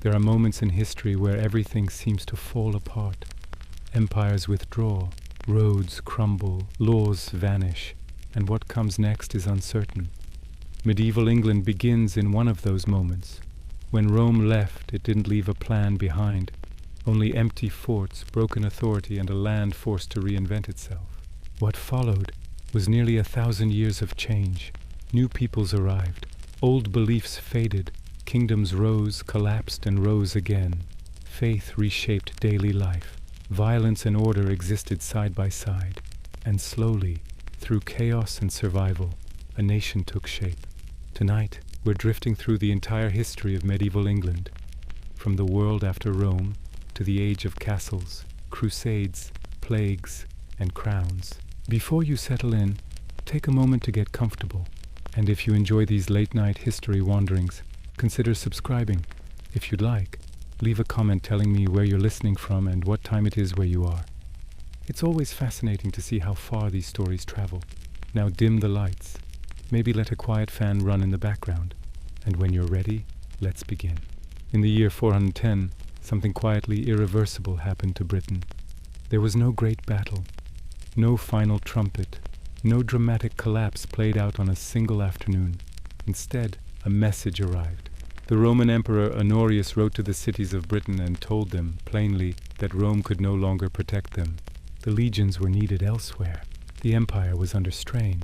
There are moments in history where everything seems to fall apart. Empires withdraw, roads crumble, laws vanish, and what comes next is uncertain. Medieval England begins in one of those moments. When Rome left, it didn't leave a plan behind. Only empty forts, broken authority, and a land forced to reinvent itself. What followed was nearly 1,000 years of change. New peoples arrived. Old beliefs faded. Kingdoms rose, collapsed, and rose again. Faith reshaped daily life. Violence and order existed side by side. And slowly, through chaos and survival, a nation took shape. Tonight, we're drifting through the entire history of medieval England, from the world after Rome to the age of castles, crusades, plagues, and crowns. Before you settle in, take a moment to get comfortable. And if you enjoy these late-night history wanderings, consider subscribing. If you'd like, leave a comment telling me where you're listening from and what time it is where you are. It's always fascinating to see how far these stories travel. Now dim the lights. Maybe let a quiet fan run in the background. And when you're ready, let's begin. In the year 410, something quietly irreversible happened to Britain. There was no great battle, no final trumpet, no dramatic collapse played out on a single afternoon. Instead, a message arrived. The Roman Emperor Honorius wrote to the cities of Britain and told them, plainly, that Rome could no longer protect them. The legions were needed elsewhere. The empire was under strain.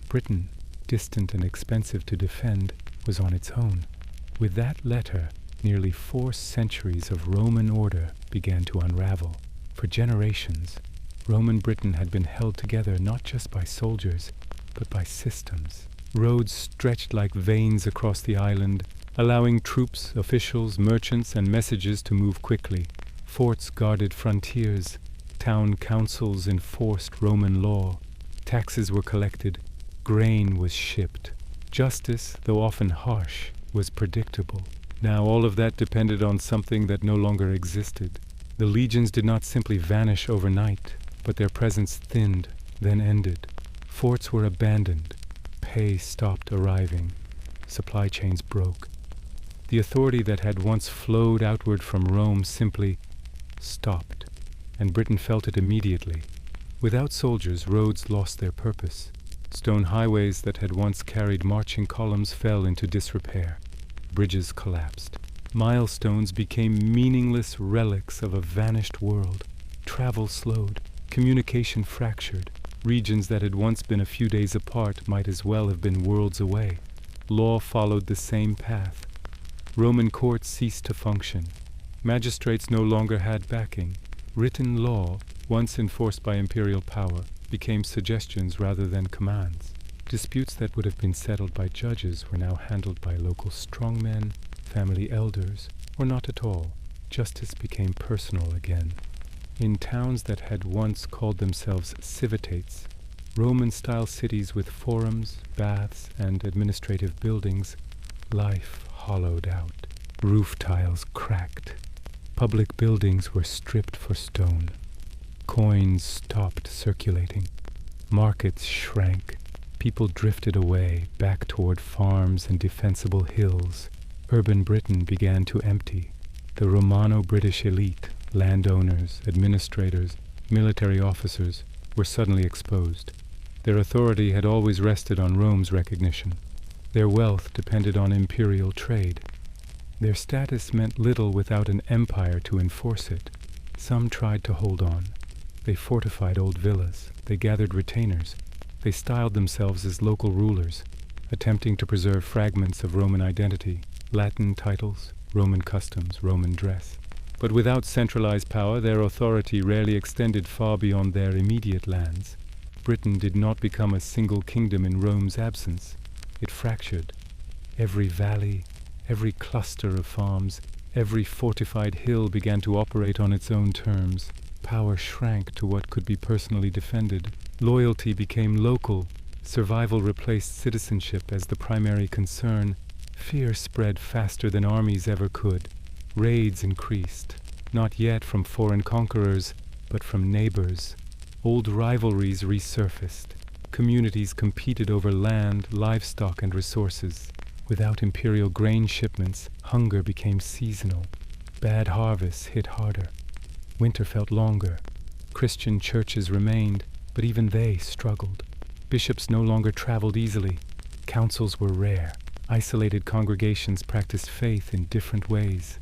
Britain, distant and expensive to defend, was on its own. With that letter, nearly 4 centuries of Roman order began to unravel. For generations, Roman Britain had been held together not just by soldiers, but by systems. Roads stretched like veins across the island, allowing troops, officials, merchants, and messages to move quickly. Forts guarded frontiers. Town councils enforced Roman law. Taxes were collected. Grain was shipped. Justice, though often harsh, was predictable. Now all of that depended on something that no longer existed. The legions did not simply vanish overnight, but their presence thinned, then ended. Forts were abandoned. Pay stopped arriving. Supply chains broke. The authority that had once flowed outward from Rome simply stopped, and Britain felt it immediately. Without soldiers, roads lost their purpose. Stone highways that had once carried marching columns fell into disrepair. Bridges collapsed. Milestones became meaningless relics of a vanished world. Travel slowed. Communication fractured. Regions that had once been a few days apart might as well have been worlds away. Law followed the same path. Roman courts ceased to function. Magistrates no longer had backing. Written law, once enforced by imperial power, became suggestions rather than commands. Disputes that would have been settled by judges were now handled by local strongmen, family elders, or not at all. Justice became personal again. In towns that had once called themselves civitates, Roman-style cities with forums, baths, and administrative buildings, life hollowed out. Roof tiles cracked. Public buildings were stripped for stone. Coins stopped circulating. Markets shrank. People drifted away, back toward farms and defensible hills. Urban Britain began to empty. The Romano-British elite, landowners, administrators, military officers, were suddenly exposed. Their authority had always rested on Rome's recognition. Their wealth depended on imperial trade. Their status meant little without an empire to enforce it. Some tried to hold on. They fortified old villas. They gathered retainers. They styled themselves as local rulers, attempting to preserve fragments of Roman identity, Latin titles, Roman customs, Roman dress. But without centralized power, their authority rarely extended far beyond their immediate lands. Britain did not become a single kingdom in Rome's absence. It fractured. Every valley, every cluster of farms, every fortified hill began to operate on its own terms. Power shrank to what could be personally defended. Loyalty became local. Survival replaced citizenship as the primary concern. Fear spread faster than armies ever could. Raids increased, not yet from foreign conquerors, but from neighbors. Old rivalries resurfaced. Communities competed over land, livestock, and resources. Without imperial grain shipments, hunger became seasonal. bad harvests hit harder. Winter felt longer. Christian churches remained, but even they struggled. Bishops no longer traveled easily. Councils were rare. Isolated congregations practiced faith in different ways,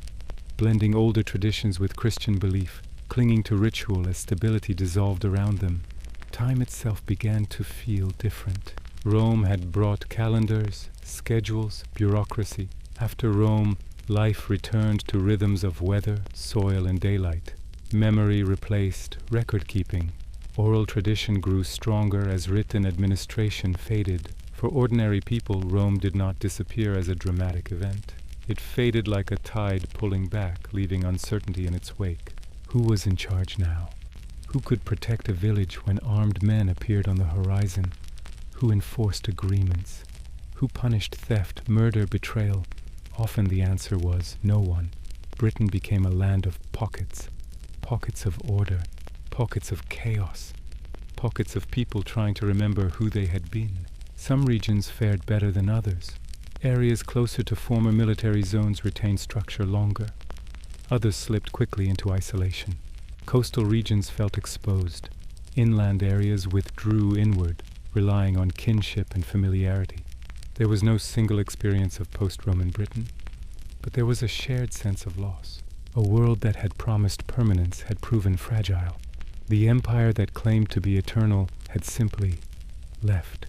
blending older traditions with Christian belief, clinging to ritual as stability dissolved around them. Time itself began to feel different. Rome had brought calendars, schedules, bureaucracy. After Rome, life returned to rhythms of weather, soil, and daylight. Memory replaced record-keeping. Oral tradition grew stronger as written administration faded. For ordinary people, Rome did not disappear as a dramatic event. It faded like a tide pulling back, leaving uncertainty in its wake. Who was in charge now? Who could protect a village when armed men appeared on the horizon? Who enforced agreements? Who punished theft, murder, betrayal? Often the answer was no one. Britain became a land of pockets. Pockets of order, pockets of chaos, pockets of people trying to remember who they had been. Some regions fared better than others. Areas closer to former military zones retained structure longer. Others slipped quickly into isolation. Coastal regions felt exposed. Inland areas withdrew inward, relying on kinship and familiarity. There was no single experience of post-Roman Britain, but there was a shared sense of loss. A world that had promised permanence had proven fragile. The empire that claimed to be eternal had simply left.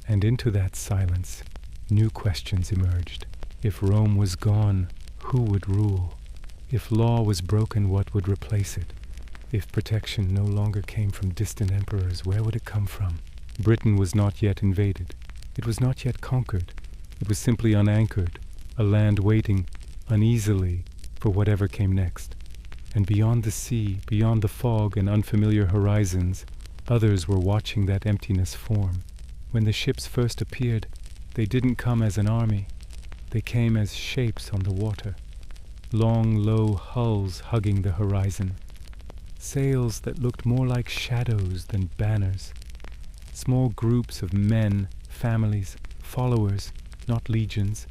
And into that silence, new questions emerged. If Rome was gone, who would rule? If law was broken, what would replace it? If protection no longer came from distant emperors, where would it come from? Britain was not yet invaded. It was not yet conquered. It was simply unanchored, a land waiting uneasily for whatever came next. And beyond the sea, beyond the fog and unfamiliar horizons, others were watching that emptiness form. When the ships first appeared, they didn't come as an army. They came as shapes on the water. Long, low hulls hugging the horizon. Sails that looked more like shadows than banners. Small groups of men, families, followers, not legions,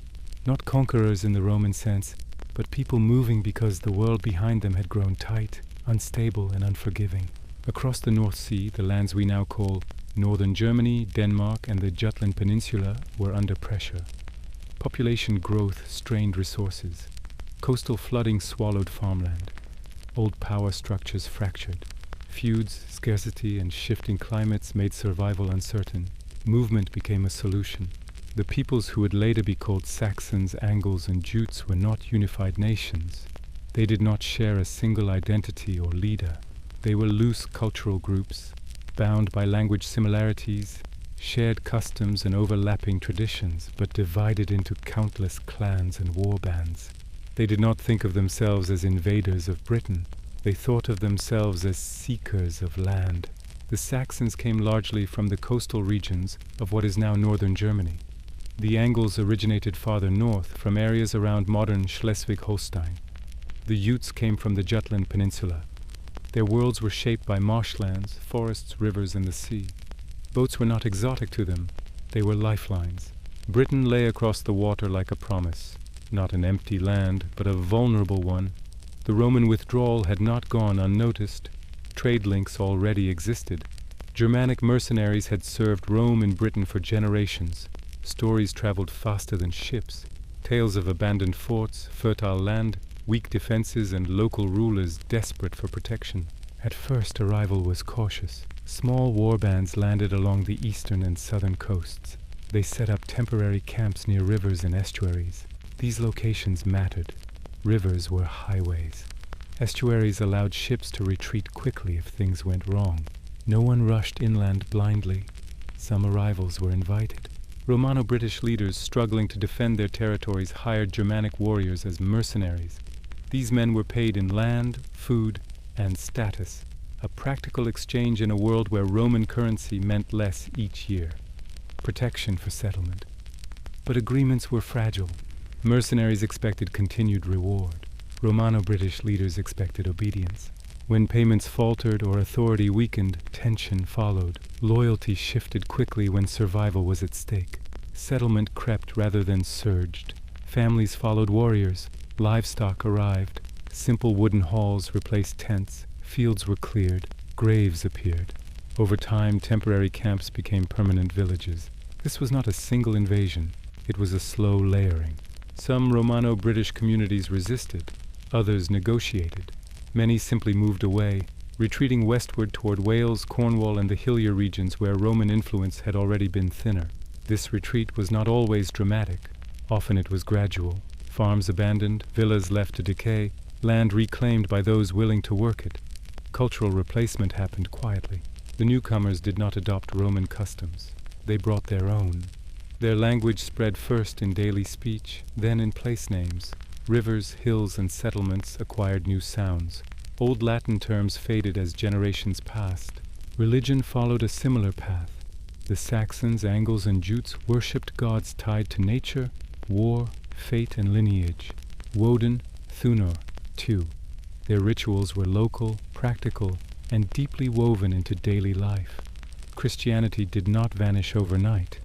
not conquerors in the Roman sense, but people moving because the world behind them had grown tight, unstable, and unforgiving. Across the North Sea, the lands we now call northern Germany, Denmark, and the Jutland Peninsula were under pressure. Population growth strained resources. Coastal flooding swallowed farmland. Old power structures fractured. Feuds, scarcity, and shifting climates made survival uncertain. Movement became a solution. The peoples who would later be called Saxons, Angles, and Jutes were not unified nations. They did not share a single identity or leader. They were loose cultural groups, bound by language similarities, shared customs and overlapping traditions, but divided into countless clans and war bands. They did not think of themselves as invaders of Britain. They thought of themselves as seekers of land. The Saxons came largely from the coastal regions of what is now northern Germany. The Angles originated farther north, from areas around modern Schleswig-Holstein. The Jutes came from the Jutland Peninsula. Their worlds were shaped by marshlands, forests, rivers, and the sea. Boats were not exotic to them. They were lifelines. Britain lay across the water like a promise. Not an empty land, but a vulnerable one. The Roman withdrawal had not gone unnoticed. Trade links already existed. Germanic mercenaries had served Rome and Britain for generations. Stories traveled faster than ships. Tales of abandoned forts, fertile land, weak defenses, and local rulers desperate for protection. At first, arrival was cautious. Small war bands landed along the eastern and southern coasts. They set up temporary camps near rivers and estuaries. These locations mattered. Rivers were highways. Estuaries allowed ships to retreat quickly if things went wrong. No one rushed inland blindly. Some arrivals were invited. Romano-British leaders struggling to defend their territories hired Germanic warriors as mercenaries. These men were paid in land, food, and status, a practical exchange in a world where Roman currency meant less each year. Protection for settlement. But agreements were fragile. Mercenaries expected continued reward. Romano-British leaders expected obedience. When payments faltered or authority weakened, tension followed. Loyalty shifted quickly when survival was at stake. Settlement crept rather than surged. Families followed warriors. Livestock arrived. Simple wooden halls replaced tents, fields were cleared, graves appeared. Over time, temporary camps became permanent villages. This was not a single invasion, it was a slow layering. Some Romano-British communities resisted, others negotiated. Many simply moved away, retreating westward toward Wales, Cornwall, and the hillier regions where Roman influence had already been thinner. This retreat was not always dramatic. Often it was gradual. Farms abandoned, villas left to decay, land reclaimed by those willing to work it. Cultural replacement happened quietly. The newcomers did not adopt Roman customs. They brought their own. Their language spread first in daily speech, then in place names. Rivers, hills, and settlements acquired new sounds. Old Latin terms faded as generations passed. Religion followed a similar path. The Saxons, Angles, and Jutes worshipped gods tied to nature, war, fate, and lineage. Woden, Thunor, too. Their rituals were local, practical, and deeply woven into daily life. Christianity did not vanish overnight,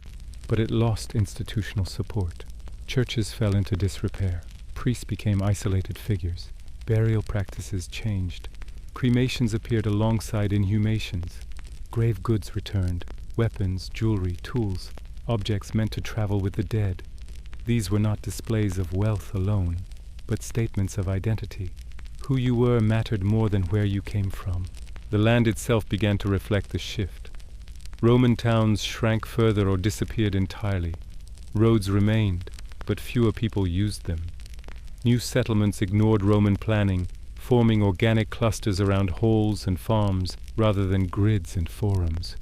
but it lost institutional support. Churches fell into disrepair. Priests became isolated figures. Burial practices changed. Cremations appeared alongside inhumations. Grave goods returned. Weapons, jewelry, tools, objects meant to travel with the dead. These were not displays of wealth alone, but statements of identity. Who you were mattered more than where you came from. The land itself began to reflect the shift. Roman towns shrank further or disappeared entirely. Roads remained, but fewer people used them. New settlements ignored Roman planning, forming organic clusters around halls and farms rather than grids and forums.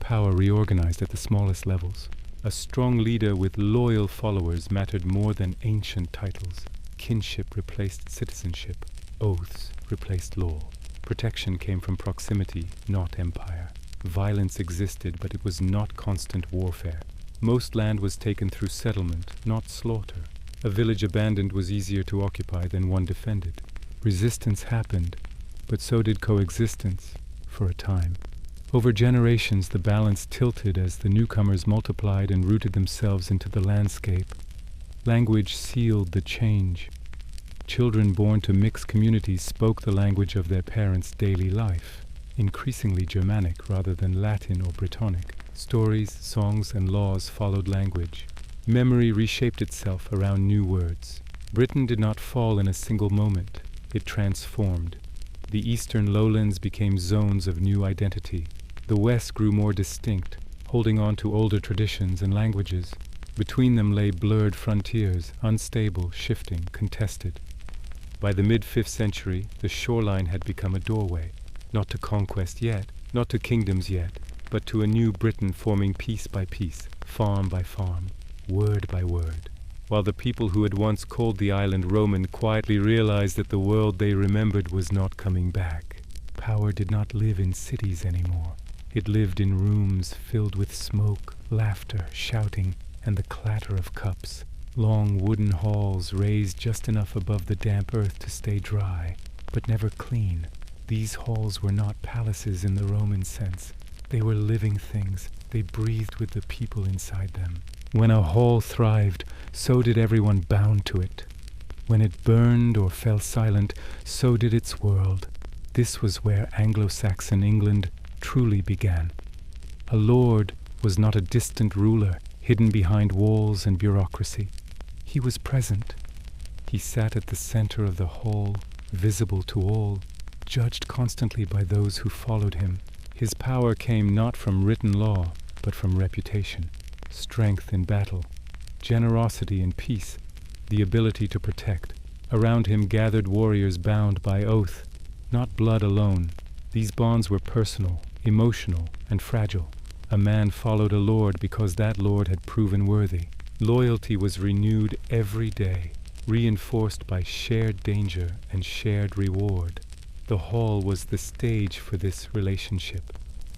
Power reorganized at the smallest levels. A strong leader with loyal followers mattered more than ancient titles. Kinship replaced citizenship. Oaths replaced law. Protection came from proximity, not empire. Violence existed, but it was not constant warfare. Most land was taken through settlement, not slaughter. A village abandoned was easier to occupy than one defended. Resistance happened, but so did coexistence, for a time. Over generations, the balance tilted as the newcomers multiplied and rooted themselves into the landscape. Language sealed the change. Children born to mixed communities spoke the language of their parents' daily life, increasingly Germanic rather than Latin or Brittonic. Stories, songs, and laws followed language. Memory reshaped itself around new words. Britain did not fall in a single moment. It transformed. The eastern lowlands became zones of new identity. The west grew more distinct, holding on to older traditions and languages. Between them lay blurred frontiers, unstable, shifting, contested. By the mid-5th century, the shoreline had become a doorway, not to conquest yet, not to kingdoms yet, but to a new Britain forming piece by piece, farm by farm, word by word. While the people who had once called the island Roman quietly realized that the world they remembered was not coming back. Power did not live in cities anymore. It lived in rooms filled with smoke, laughter, shouting, and the clatter of cups. Long wooden halls raised just enough above the damp earth to stay dry, but never clean. These halls were not palaces in the Roman sense. They were living things. They breathed with the people inside them. When a hall thrived, so did everyone bound to it. When it burned or fell silent, so did its world. This was where Anglo-Saxon England truly began. A lord was not a distant ruler, hidden behind walls and bureaucracy. He was present. He sat at the center of the hall, visible to all, judged constantly by those who followed him. His power came not from written law, but from reputation, strength in battle, generosity in peace, the ability to protect. Around him gathered warriors bound by oath, not blood alone. These bonds were personal, emotional, and fragile. A man followed a lord because that lord had proven worthy. Loyalty was renewed every day, reinforced by shared danger and shared reward. The hall was the stage for this relationship.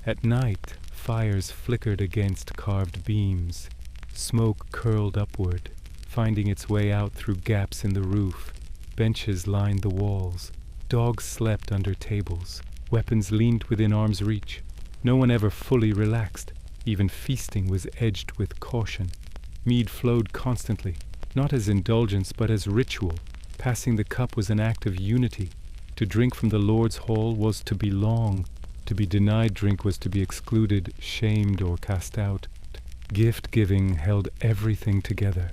At night, fires flickered against carved beams. Smoke curled upward, finding its way out through gaps in the roof. Benches lined the walls. Dogs slept under tables. Weapons leaned within arm's reach. No one ever fully relaxed. Even feasting was edged with caution. Mead flowed constantly, not as indulgence but as ritual, Passing the cup was an act of unity. To drink from the Lord's hall was to belong. To be denied drink was to be excluded, shamed, or cast out. Gift-giving held everything together.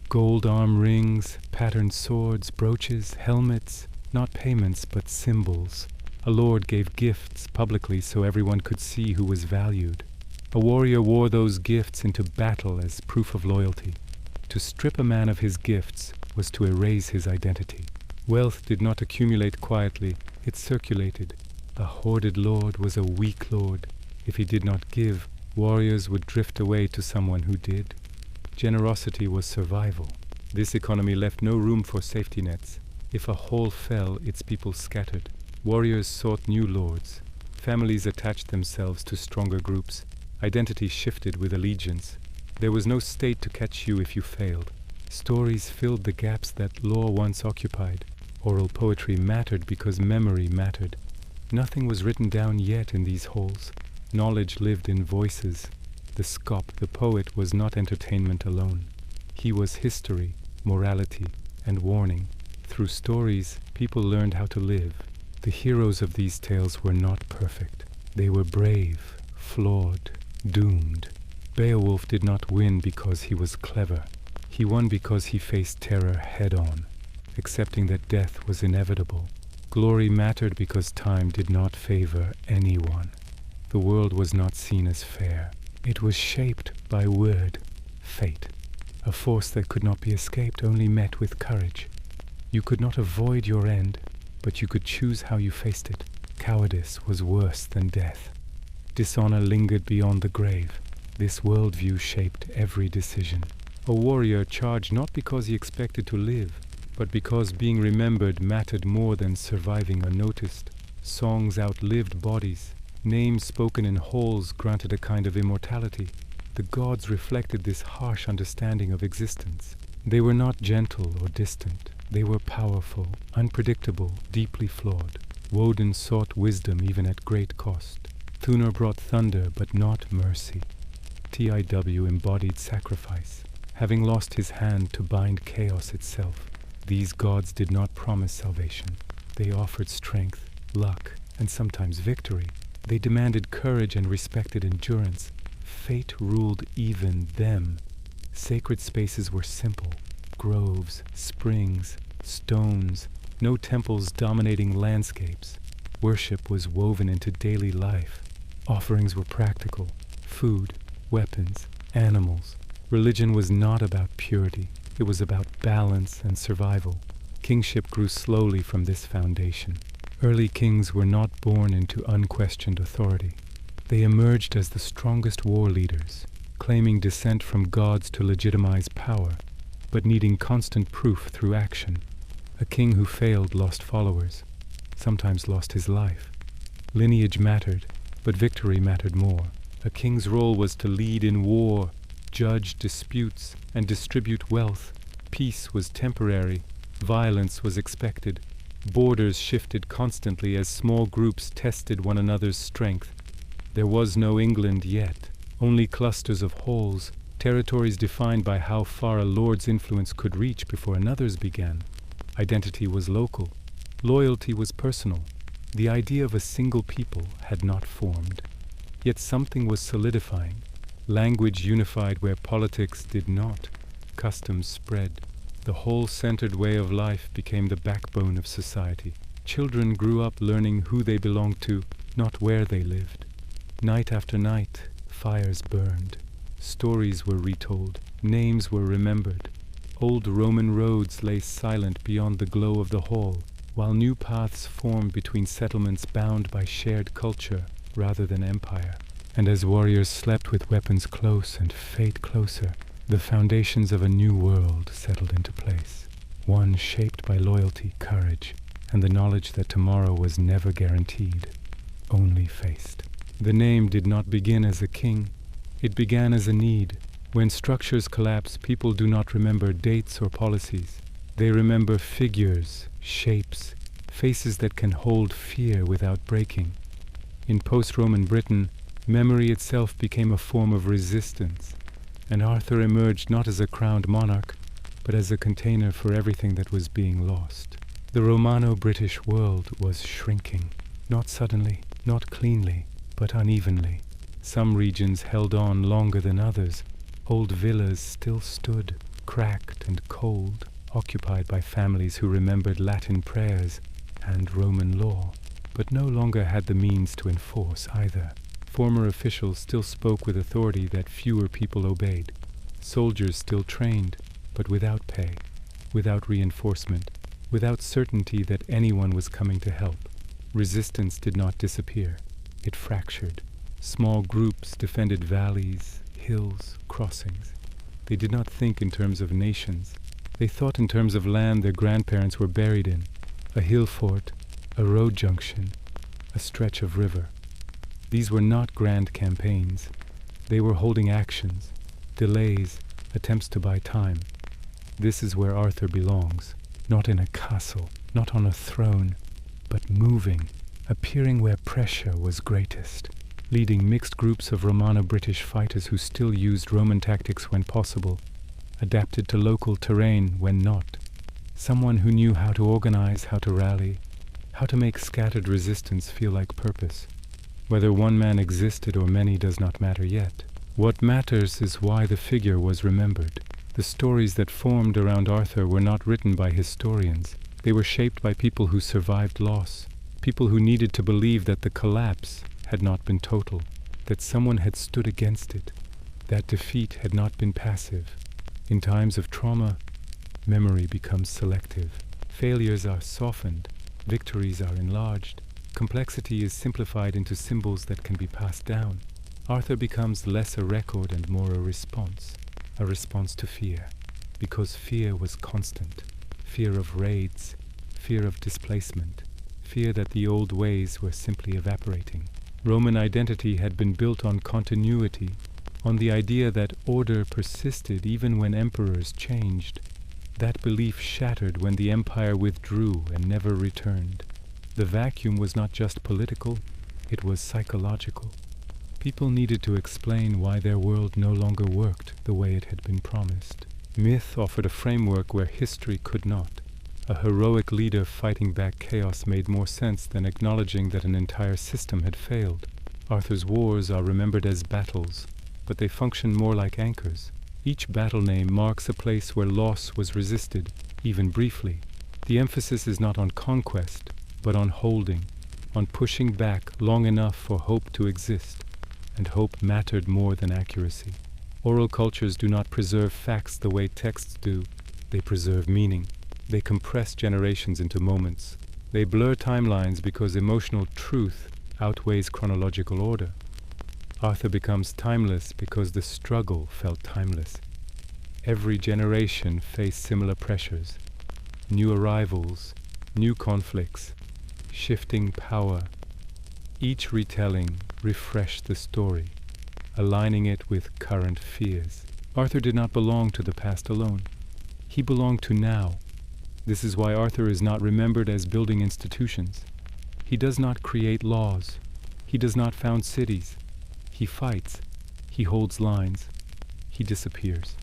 Gold arm rings, patterned swords, brooches, helmets, not payments but symbols. A lord gave gifts publicly so everyone could see who was valued. A warrior wore those gifts into battle as proof of loyalty. To strip a man of his gifts was to erase his identity. Wealth did not accumulate quietly, it circulated. A hoarded lord was a weak lord. If he did not give, warriors would drift away to someone who did. Generosity was survival. This economy left no room for safety nets. If a hall fell, its people scattered. Warriors sought new lords. Families attached themselves to stronger groups. Identity shifted with allegiance. There was no state to catch you if you failed. Stories filled the gaps that law once occupied. Oral poetry mattered because memory mattered. Nothing was written down yet in these halls. Knowledge lived in voices. The scop, the poet, was not entertainment alone. He was history, morality, and warning. Through stories, people learned how to live. The heroes of these tales were not perfect. They were brave, flawed, doomed. Beowulf did not win because he was clever. He won because he faced terror head-on, accepting that death was inevitable. Glory mattered because time did not favor anyone. The world was not seen as fair. It was shaped by word, fate, a force that could not be escaped, only met with courage. You could not avoid your end, but you could choose how you faced it. Cowardice was worse than death. Dishonor lingered beyond the grave. This worldview shaped every decision. A warrior charged not because he expected to live, but because being remembered mattered more than surviving unnoticed. Songs outlived bodies. Names spoken in halls granted a kind of immortality. The gods reflected this harsh understanding of existence. They were not gentle or distant. They were powerful, unpredictable, deeply flawed. Woden sought wisdom even at great cost. Thunor brought thunder, but not mercy. TIW embodied sacrifice, having lost his hand to bind chaos itself. These gods did not promise salvation. They offered strength, luck, and sometimes victory. They demanded courage and respected endurance. Fate ruled even them. Sacred spaces were simple. Groves, springs, stones, no temples dominating landscapes. Worship was woven into daily life. Offerings were practical. Food, weapons, animals. Religion was not about purity. It was about balance and survival. Kingship grew slowly from this foundation. Early kings were not born into unquestioned authority. They emerged as the strongest war leaders, claiming descent from gods to legitimize power, but needing constant proof through action. A king who failed lost followers, sometimes lost his life. Lineage mattered, but victory mattered more. A king's role was to lead in war, judge disputes, and distribute wealth. Peace was temporary. Violence was expected. Borders shifted constantly as small groups tested one another's strength. There was no England yet, only clusters of halls, territories defined by how far a lord's influence could reach before another's began. Identity was local. Loyalty was personal. The idea of a single people had not formed. Yet something was solidifying. Language unified where politics did not. Customs spread. The whole-centered way of life became the backbone of society. Children grew up learning who they belonged to, not where they lived. Night after night, fires burned. Stories were retold. Names were remembered. Old Roman roads lay silent beyond the glow of the hall, while new paths formed between settlements bound by shared culture rather than empire. And as warriors slept with weapons close and fate closer, the foundations of a new world settled into place, one shaped by loyalty, courage, and the knowledge that tomorrow was never guaranteed, only faced. The name did not begin as a king. It began as a need. When structures collapse, people do not remember dates or policies. They remember figures, shapes, faces that can hold fear without breaking. In post-Roman Britain, memory itself became a form of resistance, and Arthur emerged not as a crowned monarch, but as a container for everything that was being lost. The Romano-British world was shrinking, not suddenly, not cleanly, but unevenly. Some regions held on longer than others. Old villas still stood, cracked and cold, occupied by families who remembered Latin prayers and Roman law, but no longer had the means to enforce either. Former officials still spoke with authority that fewer people obeyed. Soldiers still trained, but without pay, without reinforcement, without certainty that anyone was coming to help. Resistance did not disappear. It fractured. Small groups defended valleys, hills, crossings. They did not think in terms of nations. They thought in terms of land their grandparents were buried in, a hill fort, a road junction, a stretch of river. These were not grand campaigns. They were holding actions, delays, attempts to buy time. This is where Arthur belongs, not in a castle, not on a throne, but moving, appearing where pressure was greatest, leading mixed groups of Romano-British fighters who still used Roman tactics when possible, adapted to local terrain when not. Someone who knew how to organize, how to rally, how to make scattered resistance feel like purpose. Whether one man existed or many does not matter yet. What matters is why the figure was remembered. The stories that formed around Arthur were not written by historians. They were shaped by people who survived loss, people who needed to believe that the collapse had not been total, that someone had stood against it, that defeat had not been passive. In times of trauma, memory becomes selective. Failures are softened, victories are enlarged. Complexity is simplified into symbols that can be passed down. Arthur becomes less a record and more a response to fear, because fear was constant. Fear of raids, fear of displacement, fear that the old ways were simply evaporating. Roman identity had been built on continuity, on the idea that order persisted even when emperors changed. That belief shattered when the empire withdrew and never returned. The vacuum was not just political, it was psychological. People needed to explain why their world no longer worked the way it had been promised. Myth offered a framework where history could not. A heroic leader fighting back chaos made more sense than acknowledging that an entire system had failed. Arthur's wars are remembered as battles, but they function more like anchors. Each battle name marks a place where loss was resisted, even briefly. The emphasis is not on conquest, but on holding, on pushing back long enough for hope to exist. And hope mattered more than accuracy. Oral cultures do not preserve facts the way texts do. They preserve meaning. They compress generations into moments. They blur timelines because emotional truth outweighs chronological order. Arthur becomes timeless because the struggle felt timeless. Every generation faced similar pressures. New arrivals, new conflicts, shifting power. Each retelling refreshed the story, aligning it with current fears. Arthur did not belong to the past alone. He belonged to now. This is why Arthur is not remembered as building institutions. He does not create laws. He does not found cities. He fights. He holds lines. He disappears.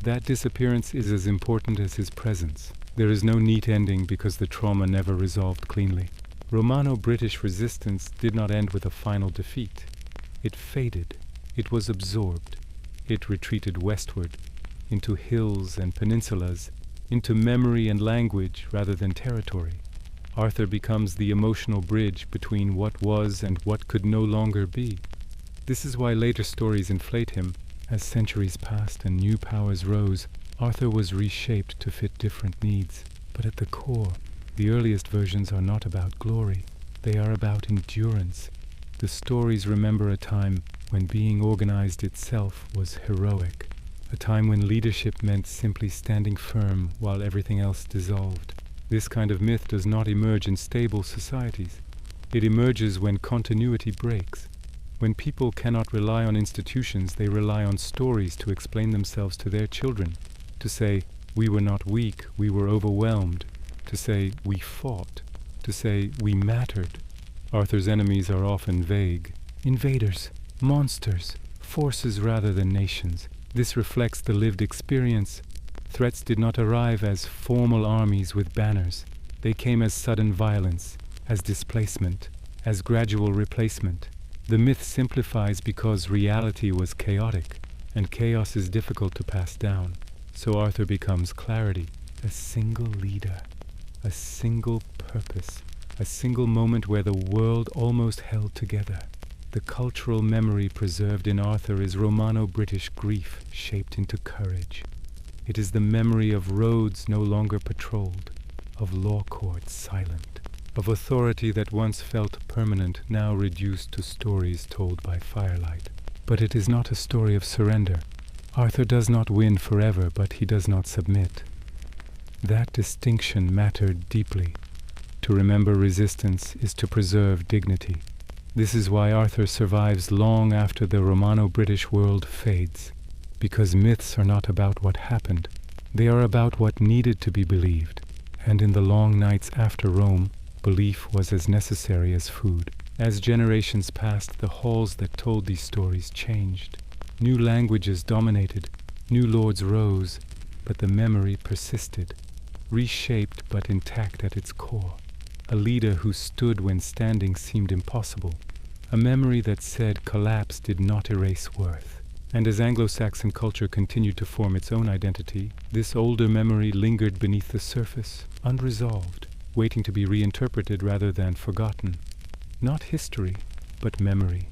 That disappearance is as important as his presence. There is no neat ending because the trauma never resolved cleanly. Romano-British resistance did not end with a final defeat. It faded. It was absorbed. It retreated westward, into hills and peninsulas, into memory and language rather than territory. Arthur becomes the emotional bridge between what was and what could no longer be. This is why later stories inflate him. As centuries passed and new powers rose, Arthur was reshaped to fit different needs. But at the core, the earliest versions are not about glory. They are about endurance. The stories remember a time when being organized itself was heroic. A time when leadership meant simply standing firm while everything else dissolved. This kind of myth does not emerge in stable societies. It emerges when continuity breaks. When people cannot rely on institutions, they rely on stories to explain themselves to their children. To say, we were not weak, we were overwhelmed. To say, we fought. To say, we mattered. Arthur's enemies are often vague. Invaders, monsters, forces rather than nations. This reflects the lived experience, Threats did not arrive as formal armies with banners. They came as sudden violence, as displacement, as gradual replacement. The myth simplifies because reality was chaotic, and chaos is difficult to pass down. So Arthur becomes clarity, a single leader, a single purpose, a single moment where the world almost held together. The cultural memory preserved in Arthur is Romano-British grief shaped into courage. It is the memory of roads no longer patrolled, of law courts silent, of authority that once felt permanent, now reduced to stories told by firelight. But it is not a story of surrender. Arthur does not win forever, but he does not submit. That distinction mattered deeply. To remember resistance is to preserve dignity. This is why Arthur survives long after the Romano-British world fades. Because myths are not about what happened. They are about what needed to be believed. And in the long nights after Rome, belief was as necessary as food. As generations passed, the halls that told these stories changed. New languages dominated, new lords rose, but the memory persisted, reshaped but intact at its core. A leader who stood when standing seemed impossible. A memory that said collapse did not erase worth. And as Anglo-Saxon culture continued to form its own identity, this older memory lingered beneath the surface, unresolved, waiting to be reinterpreted rather than forgotten. Not history, but memory.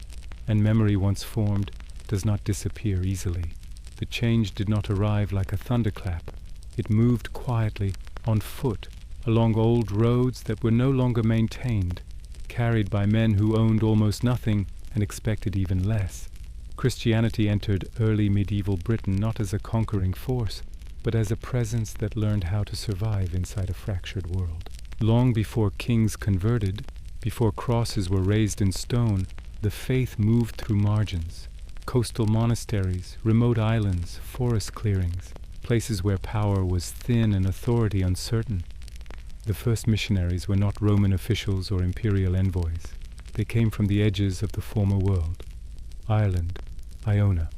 And memory once formed does not disappear easily. The change did not arrive like a thunderclap. It moved quietly, on foot, along old roads that were no longer maintained, carried by men who owned almost nothing and expected even less. Christianity entered early medieval Britain not as a conquering force, but as a presence that learned how to survive inside a fractured world. Long before kings converted, before crosses were raised in stone, the faith moved through margins. Coastal monasteries, remote islands, forest clearings, places where power was thin and authority uncertain. The first missionaries were not Roman officials or imperial envoys. They came from the edges of the former world. Ireland, Iona,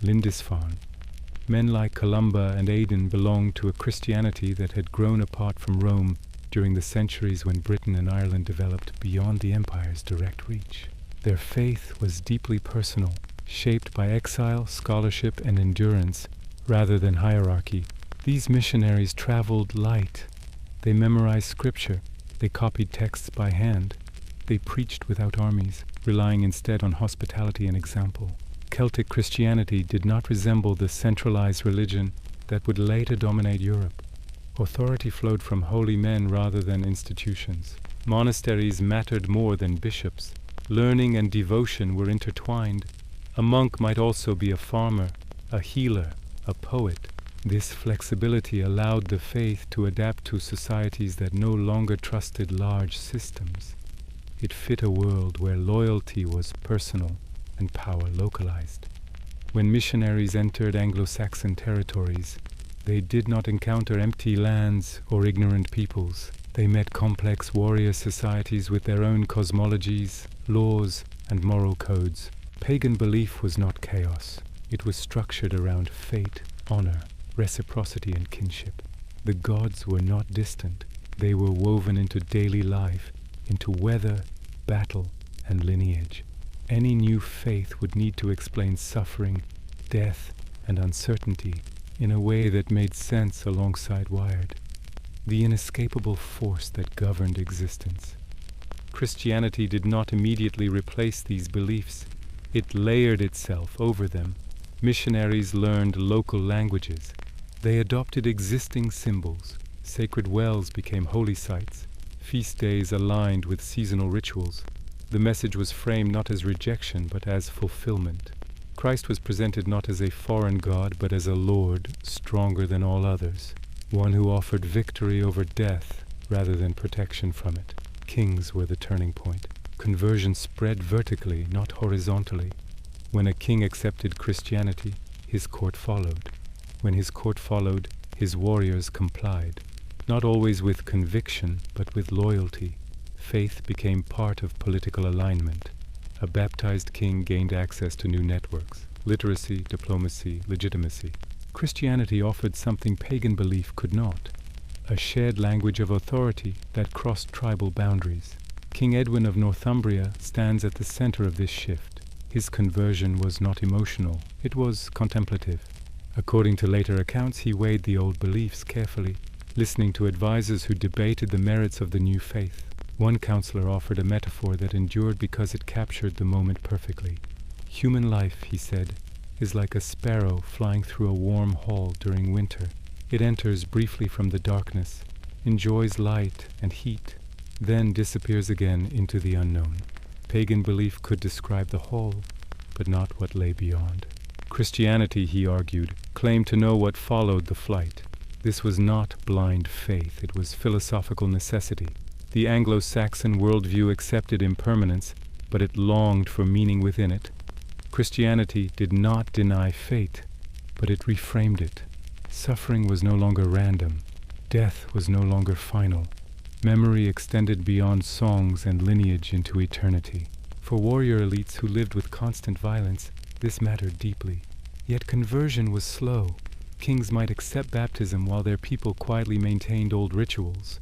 Lindisfarne. Men like Columba and Aidan belonged to a Christianity that had grown apart from Rome during the centuries when Britain and Ireland developed beyond the empire's direct reach. Their faith was deeply personal, shaped by exile, scholarship, and endurance rather than hierarchy. These missionaries traveled light. They memorized scripture. They copied texts by hand. They preached without armies, relying instead on hospitality and example. Celtic Christianity did not resemble the centralized religion that would later dominate Europe. Authority flowed from holy men rather than institutions. Monasteries mattered more than bishops. Learning and devotion were intertwined. A monk might also be a farmer, a healer, a poet. This flexibility allowed the faith to adapt to societies that no longer trusted large systems. It fit a world where loyalty was personal and power localized. When missionaries entered Anglo-Saxon territories, they did not encounter empty lands or ignorant peoples. They met complex warrior societies with their own cosmologies, laws, and moral codes. Pagan belief was not chaos. It was structured around fate, honor, reciprocity, and kinship. The gods were not distant. They were woven into daily life, into weather, battle, and lineage. Any new faith would need to explain suffering, death, and uncertainty in a way that made sense alongside wired. The inescapable force that governed existence. Christianity did not immediately replace these beliefs. It layered itself over them. Missionaries learned local languages. They adopted existing symbols. Sacred wells became holy sites. Feast days aligned with seasonal rituals. The message was framed not as rejection, but as fulfillment. Christ was presented not as a foreign god, but as a Lord stronger than all others, one who offered victory over death rather than protection from it. Kings were the turning point. Conversion spread vertically, not horizontally. When a king accepted Christianity, his court followed. When his court followed, his warriors complied, not always with conviction, but with loyalty. Faith became part of political alignment. A baptized king gained access to new networks, literacy, diplomacy, legitimacy. Christianity offered something pagan belief could not: a shared language of authority that crossed tribal boundaries. King Edwin of Northumbria stands at the center of this shift. His conversion was not emotional, it was contemplative. According to later accounts, he weighed the old beliefs carefully, listening to advisors who debated the merits of the new faith. One counselor offered a metaphor that endured because it captured the moment perfectly. Human life, he said, is like a sparrow flying through a warm hall during winter. It enters briefly from the darkness, enjoys light and heat, then disappears again into the unknown. Pagan belief could describe the hall, but not what lay beyond. Christianity, he argued, claimed to know what followed the flight. This was not blind faith, it was philosophical necessity. The Anglo-Saxon worldview accepted impermanence, but it longed for meaning within it. Christianity did not deny fate, but it reframed it. Suffering was no longer random. Death was no longer final. Memory extended beyond songs and lineage into eternity. For warrior elites who lived with constant violence, this mattered deeply. Yet conversion was slow. Kings might accept baptism while their people quietly maintained old rituals.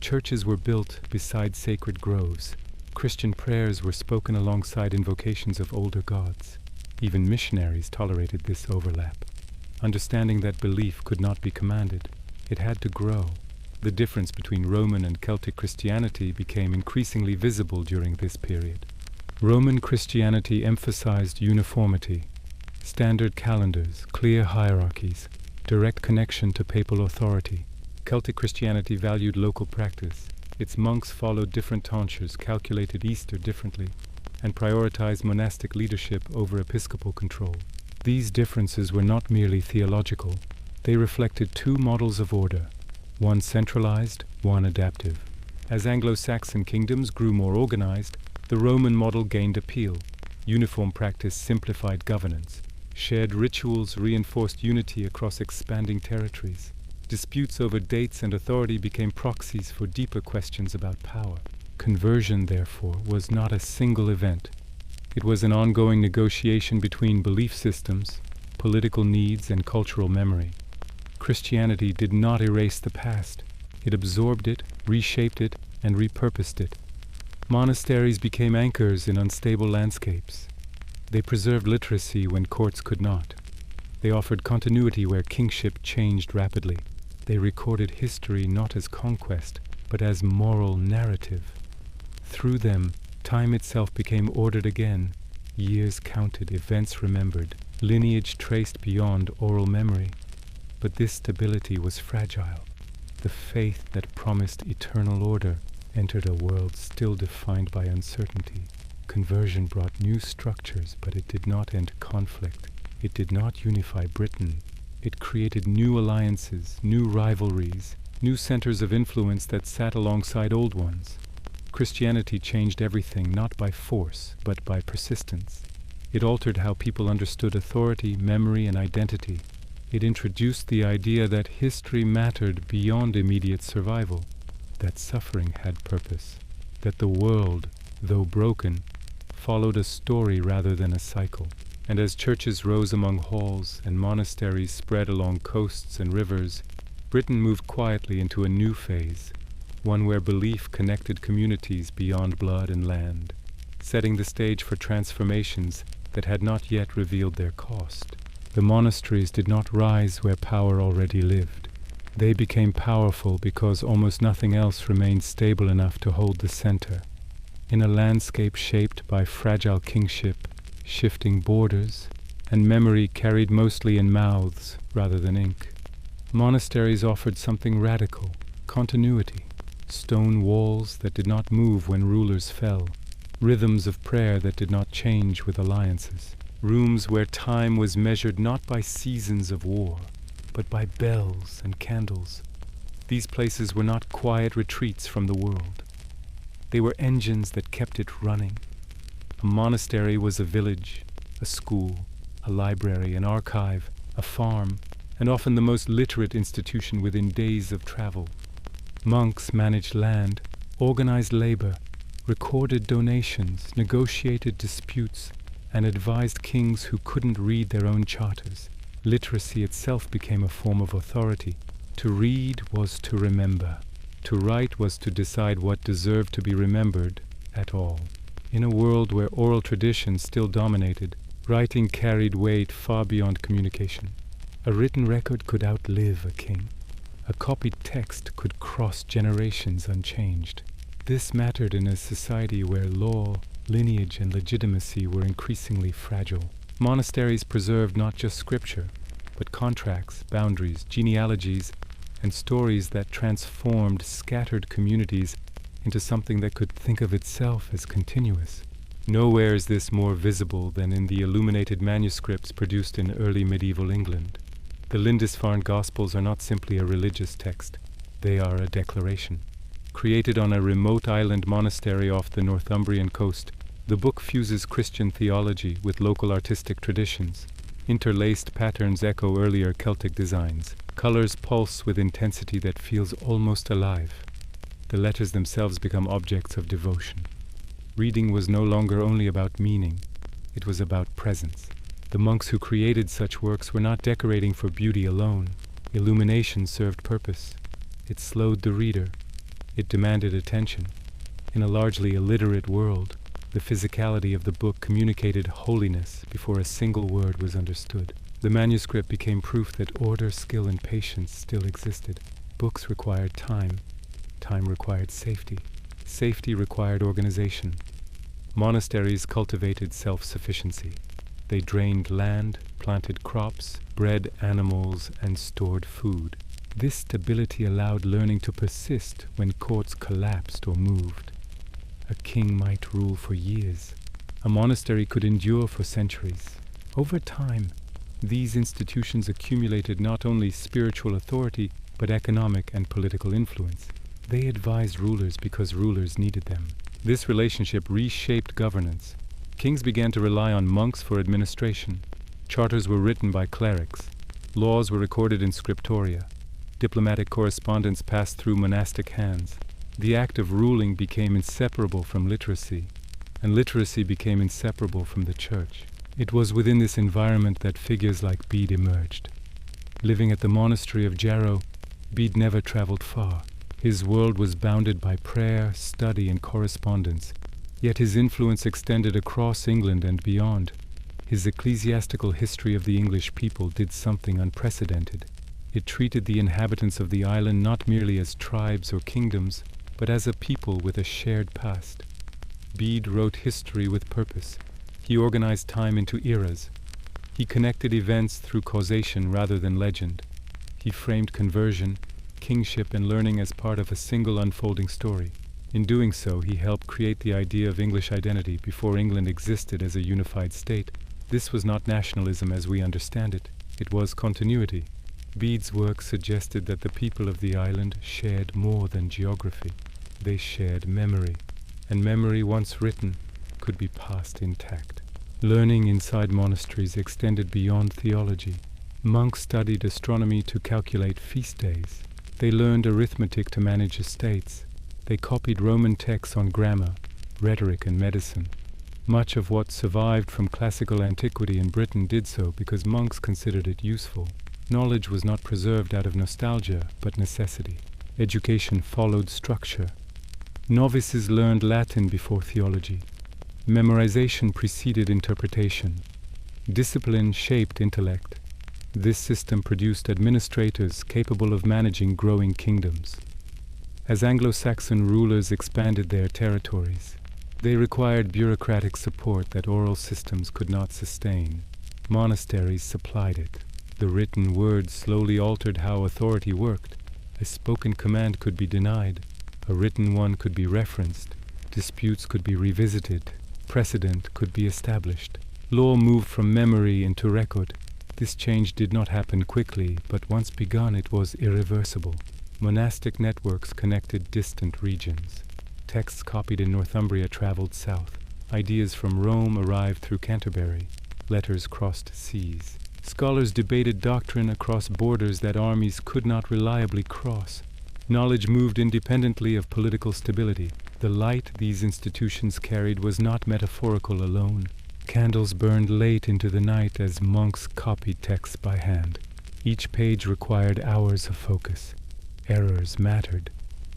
Churches were built beside sacred groves. Christian prayers were spoken alongside invocations of older gods. Even missionaries tolerated this overlap, understanding that belief could not be commanded. It had to grow. The difference between Roman and Celtic Christianity became increasingly visible during this period. Roman Christianity emphasized uniformity, standard calendars, clear hierarchies, direct connection to papal authority. Celtic Christianity valued local practice. Its monks followed different tonsures, calculated Easter differently, and prioritized monastic leadership over episcopal control. These differences were not merely theological. They reflected two models of order, one centralized, one adaptive. As Anglo-Saxon kingdoms grew more organized, the Roman model gained appeal. Uniform practice simplified governance. Shared rituals reinforced unity across expanding territories. Disputes over dates and authority became proxies for deeper questions about power. Conversion, therefore, was not a single event. It was an ongoing negotiation between belief systems, political needs, and cultural memory. Christianity did not erase the past. It absorbed it, reshaped it, and repurposed it. Monasteries became anchors in unstable landscapes. They preserved literacy when courts could not. They offered continuity where kingship changed rapidly. They recorded history not as conquest, but as moral narrative. Through them, time itself became ordered again. Years counted, events remembered, lineage traced beyond oral memory. But this stability was fragile. The faith that promised eternal order entered a world still defined by uncertainty. Conversion brought new structures, but it did not end conflict. It did not unify Britain. It created new alliances, new rivalries, new centers of influence that sat alongside old ones. Christianity changed everything not by force, but by persistence. It altered how people understood authority, memory, and identity. It introduced the idea that history mattered beyond immediate survival, that suffering had purpose, that the world, though broken, followed a story rather than a cycle. And as churches rose among halls and monasteries spread along coasts and rivers, Britain moved quietly into a new phase, one where belief connected communities beyond blood and land, setting the stage for transformations that had not yet revealed their cost. The monasteries did not rise where power already lived. They became powerful because almost nothing else remained stable enough to hold the center. In a landscape shaped by fragile kingship, shifting borders, and memory carried mostly in mouths rather than ink, monasteries offered something radical: continuity, stone walls that did not move when rulers fell, rhythms of prayer that did not change with alliances, rooms where time was measured not by seasons of war, but by bells and candles. These places were not quiet retreats from the world. They were engines that kept it running. A monastery was a village, a school, a library, an archive, a farm, and often the most literate institution within days of travel. Monks managed land, organized labor, recorded donations, negotiated disputes, and advised kings who couldn't read their own charters. Literacy itself became a form of authority. To read was to remember. To write was to decide what deserved to be remembered at all. In a world where oral tradition still dominated, writing carried weight far beyond communication. A written record could outlive a king. A copied text could cross generations unchanged. This mattered in a society where law, lineage, and legitimacy were increasingly fragile. Monasteries preserved not just scripture, but contracts, boundaries, genealogies, and stories that transformed scattered communities into something that could think of itself as continuous. Nowhere is this more visible than in the illuminated manuscripts produced in early medieval England. The Lindisfarne Gospels are not simply a religious text, they are a declaration. Created on a remote island monastery off the Northumbrian coast, the book fuses Christian theology with local artistic traditions. Interlaced patterns echo earlier Celtic designs. Colors pulse with intensity that feels almost alive. The letters themselves become objects of devotion. Reading was no longer only about meaning, it was about presence. The monks who created such works were not decorating for beauty alone. Illumination served purpose. It slowed the reader. It demanded attention. In a largely illiterate world, the physicality of the book communicated holiness before a single word was understood. The manuscript became proof that order, skill, and patience still existed. Books required time. Time required safety. Safety required organization. Monasteries cultivated self-sufficiency. They drained land, planted crops, bred animals, and stored food. This stability allowed learning to persist when courts collapsed or moved. A king might rule for years. A monastery could endure for centuries. Over time, these institutions accumulated not only spiritual authority, but economic and political influence. They advised rulers because rulers needed them. This relationship reshaped governance. Kings began to rely on monks for administration. Charters were written by clerics. Laws were recorded in scriptoria. Diplomatic correspondence passed through monastic hands. The act of ruling became inseparable from literacy, and literacy became inseparable from the church. It was within this environment that figures like Bede emerged. Living at the monastery of Jarrow, Bede never traveled far. His world was bounded by prayer, study, and correspondence, yet his influence extended across England and beyond. His ecclesiastical history of the English people did something unprecedented. It treated the inhabitants of the island not merely as tribes or kingdoms, but as a people with a shared past. Bede wrote history with purpose. He organized time into eras. He connected events through causation rather than legend. He framed conversion, kingship, and learning as part of a single unfolding story. In doing so, he helped create the idea of English identity before England existed as a unified state. This was not nationalism as we understand it. It was continuity. Bede's work suggested that the people of the island shared more than geography. They shared memory, and memory once written could be passed intact. Learning inside monasteries extended beyond theology. Monks studied astronomy to calculate feast days. They learned arithmetic to manage estates. They copied Roman texts on grammar, rhetoric, and medicine. Much of what survived from classical antiquity in Britain did so because monks considered it useful. Knowledge was not preserved out of nostalgia, but necessity. Education followed structure. Novices learned Latin before theology. Memorization preceded interpretation. Discipline shaped intellect. This system produced administrators capable of managing growing kingdoms. As Anglo-Saxon rulers expanded their territories, they required bureaucratic support that oral systems could not sustain. Monasteries supplied it. The written word slowly altered how authority worked. A spoken command could be denied. A written one could be referenced. Disputes could be revisited. Precedent could be established. Law moved from memory into record. This change did not happen quickly, but once begun it was irreversible. Monastic networks connected distant regions. Texts copied in Northumbria traveled south. Ideas from Rome arrived through Canterbury. Letters crossed seas. Scholars debated doctrine across borders that armies could not reliably cross. Knowledge moved independently of political stability. The light these institutions carried was not metaphorical alone. Candles burned late into the night as monks copied texts by hand. Each page required hours of focus. Errors mattered.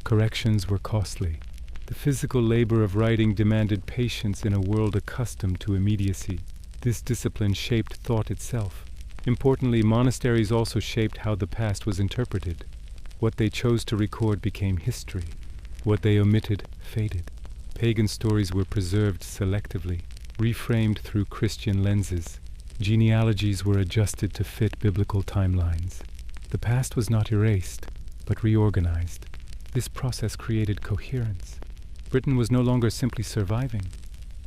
Corrections were costly. The physical labor of writing demanded patience in a world accustomed to immediacy. This discipline shaped thought itself. Importantly, monasteries also shaped how the past was interpreted. What they chose to record became history. What they omitted faded. Pagan stories were preserved selectively, reframed through Christian lenses. Genealogies were adjusted to fit biblical timelines. The past was not erased, but reorganized. This process created coherence. Britain was no longer simply surviving.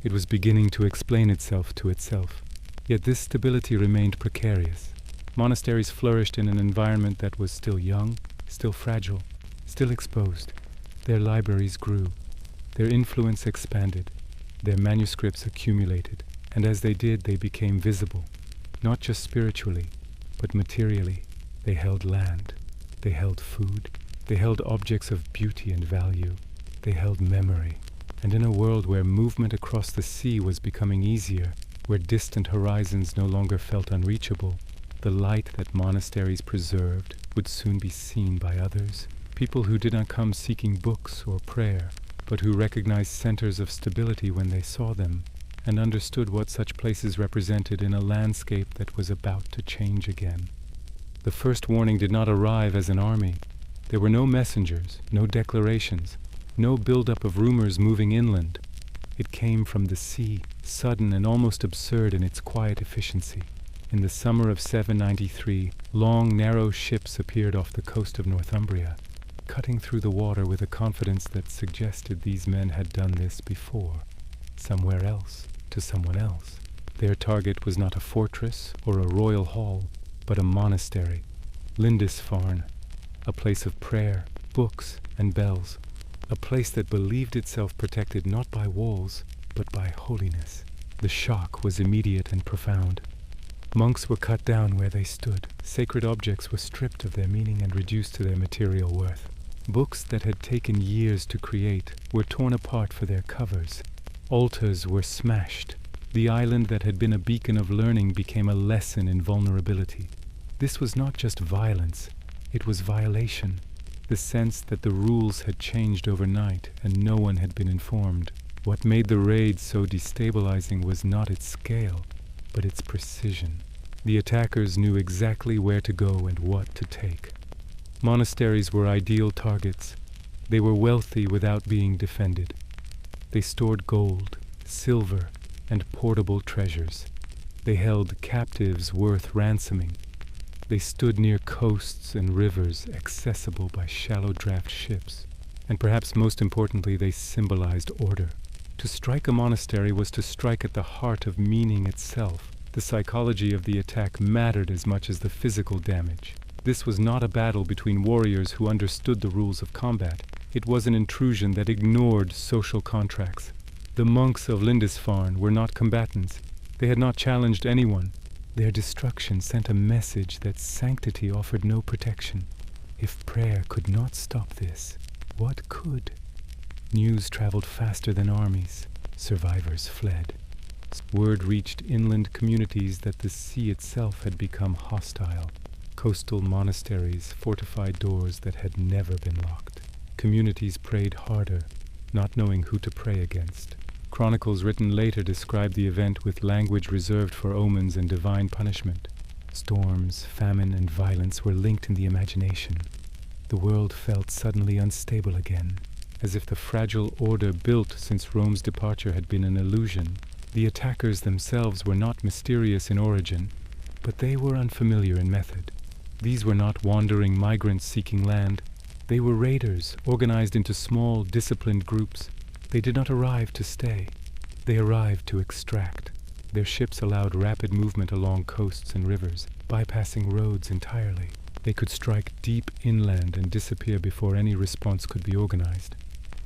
It was beginning to explain itself to itself. Yet this stability remained precarious. Monasteries flourished in an environment that was still young, still fragile, still exposed. Their libraries grew. Their influence expanded. Their manuscripts accumulated. And as they did, they became visible. Not just spiritually, but materially. They held land. They held food. They held objects of beauty and value. They held memory. And in a world where movement across the sea was becoming easier, where distant horizons no longer felt unreachable, the light that monasteries preserved would soon be seen by others. People who did not come seeking books or prayer, but who recognized centers of stability when they saw them, and understood what such places represented in a landscape that was about to change again. The first warning did not arrive as an army. There were no messengers, no declarations, no buildup of rumors moving inland. It came from the sea, sudden and almost absurd in its quiet efficiency. In the summer of 793, long, narrow ships appeared off the coast of Northumbria, cutting through the water with a confidence that suggested these men had done this before, somewhere else, to someone else. Their target was not a fortress or a royal hall, but a monastery, Lindisfarne, a place of prayer, books, and bells, a place that believed itself protected not by walls, but by holiness. The shock was immediate and profound. Monks were cut down where they stood. Sacred objects were stripped of their meaning and reduced to their material worth. Books that had taken years to create were torn apart for their covers. Altars were smashed. The island that had been a beacon of learning became a lesson in vulnerability. This was not just violence, it was violation. The sense that the rules had changed overnight and no one had been informed. What made the raid so destabilizing was not its scale, but its precision. The attackers knew exactly where to go and what to take. Monasteries were ideal targets. They were wealthy without being defended. They stored gold, silver, and portable treasures. They held captives worth ransoming. They stood near coasts and rivers accessible by shallow draft ships. And perhaps most importantly, they symbolized order. To strike a monastery was to strike at the heart of meaning itself. The psychology of the attack mattered as much as the physical damage. This was not a battle between warriors who understood the rules of combat. It was an intrusion that ignored social contracts. The monks of Lindisfarne were not combatants. They had not challenged anyone. Their destruction sent a message that sanctity offered no protection. If prayer could not stop this, what could? News traveled faster than armies. Survivors fled. Word reached inland communities that the sea itself had become hostile. Coastal monasteries fortified doors that had never been locked. Communities prayed harder, not knowing who to pray against. Chronicles written later describe the event with language reserved for omens and divine punishment. Storms, famine, and violence were linked in the imagination. The world felt suddenly unstable again, as if the fragile order built since Rome's departure had been an illusion. The attackers themselves were not mysterious in origin, but they were unfamiliar in method. These were not wandering migrants seeking land. They were raiders, organized into small, disciplined groups. They did not arrive to stay. They arrived to extract. Their ships allowed rapid movement along coasts and rivers, bypassing roads entirely. They could strike deep inland and disappear before any response could be organized.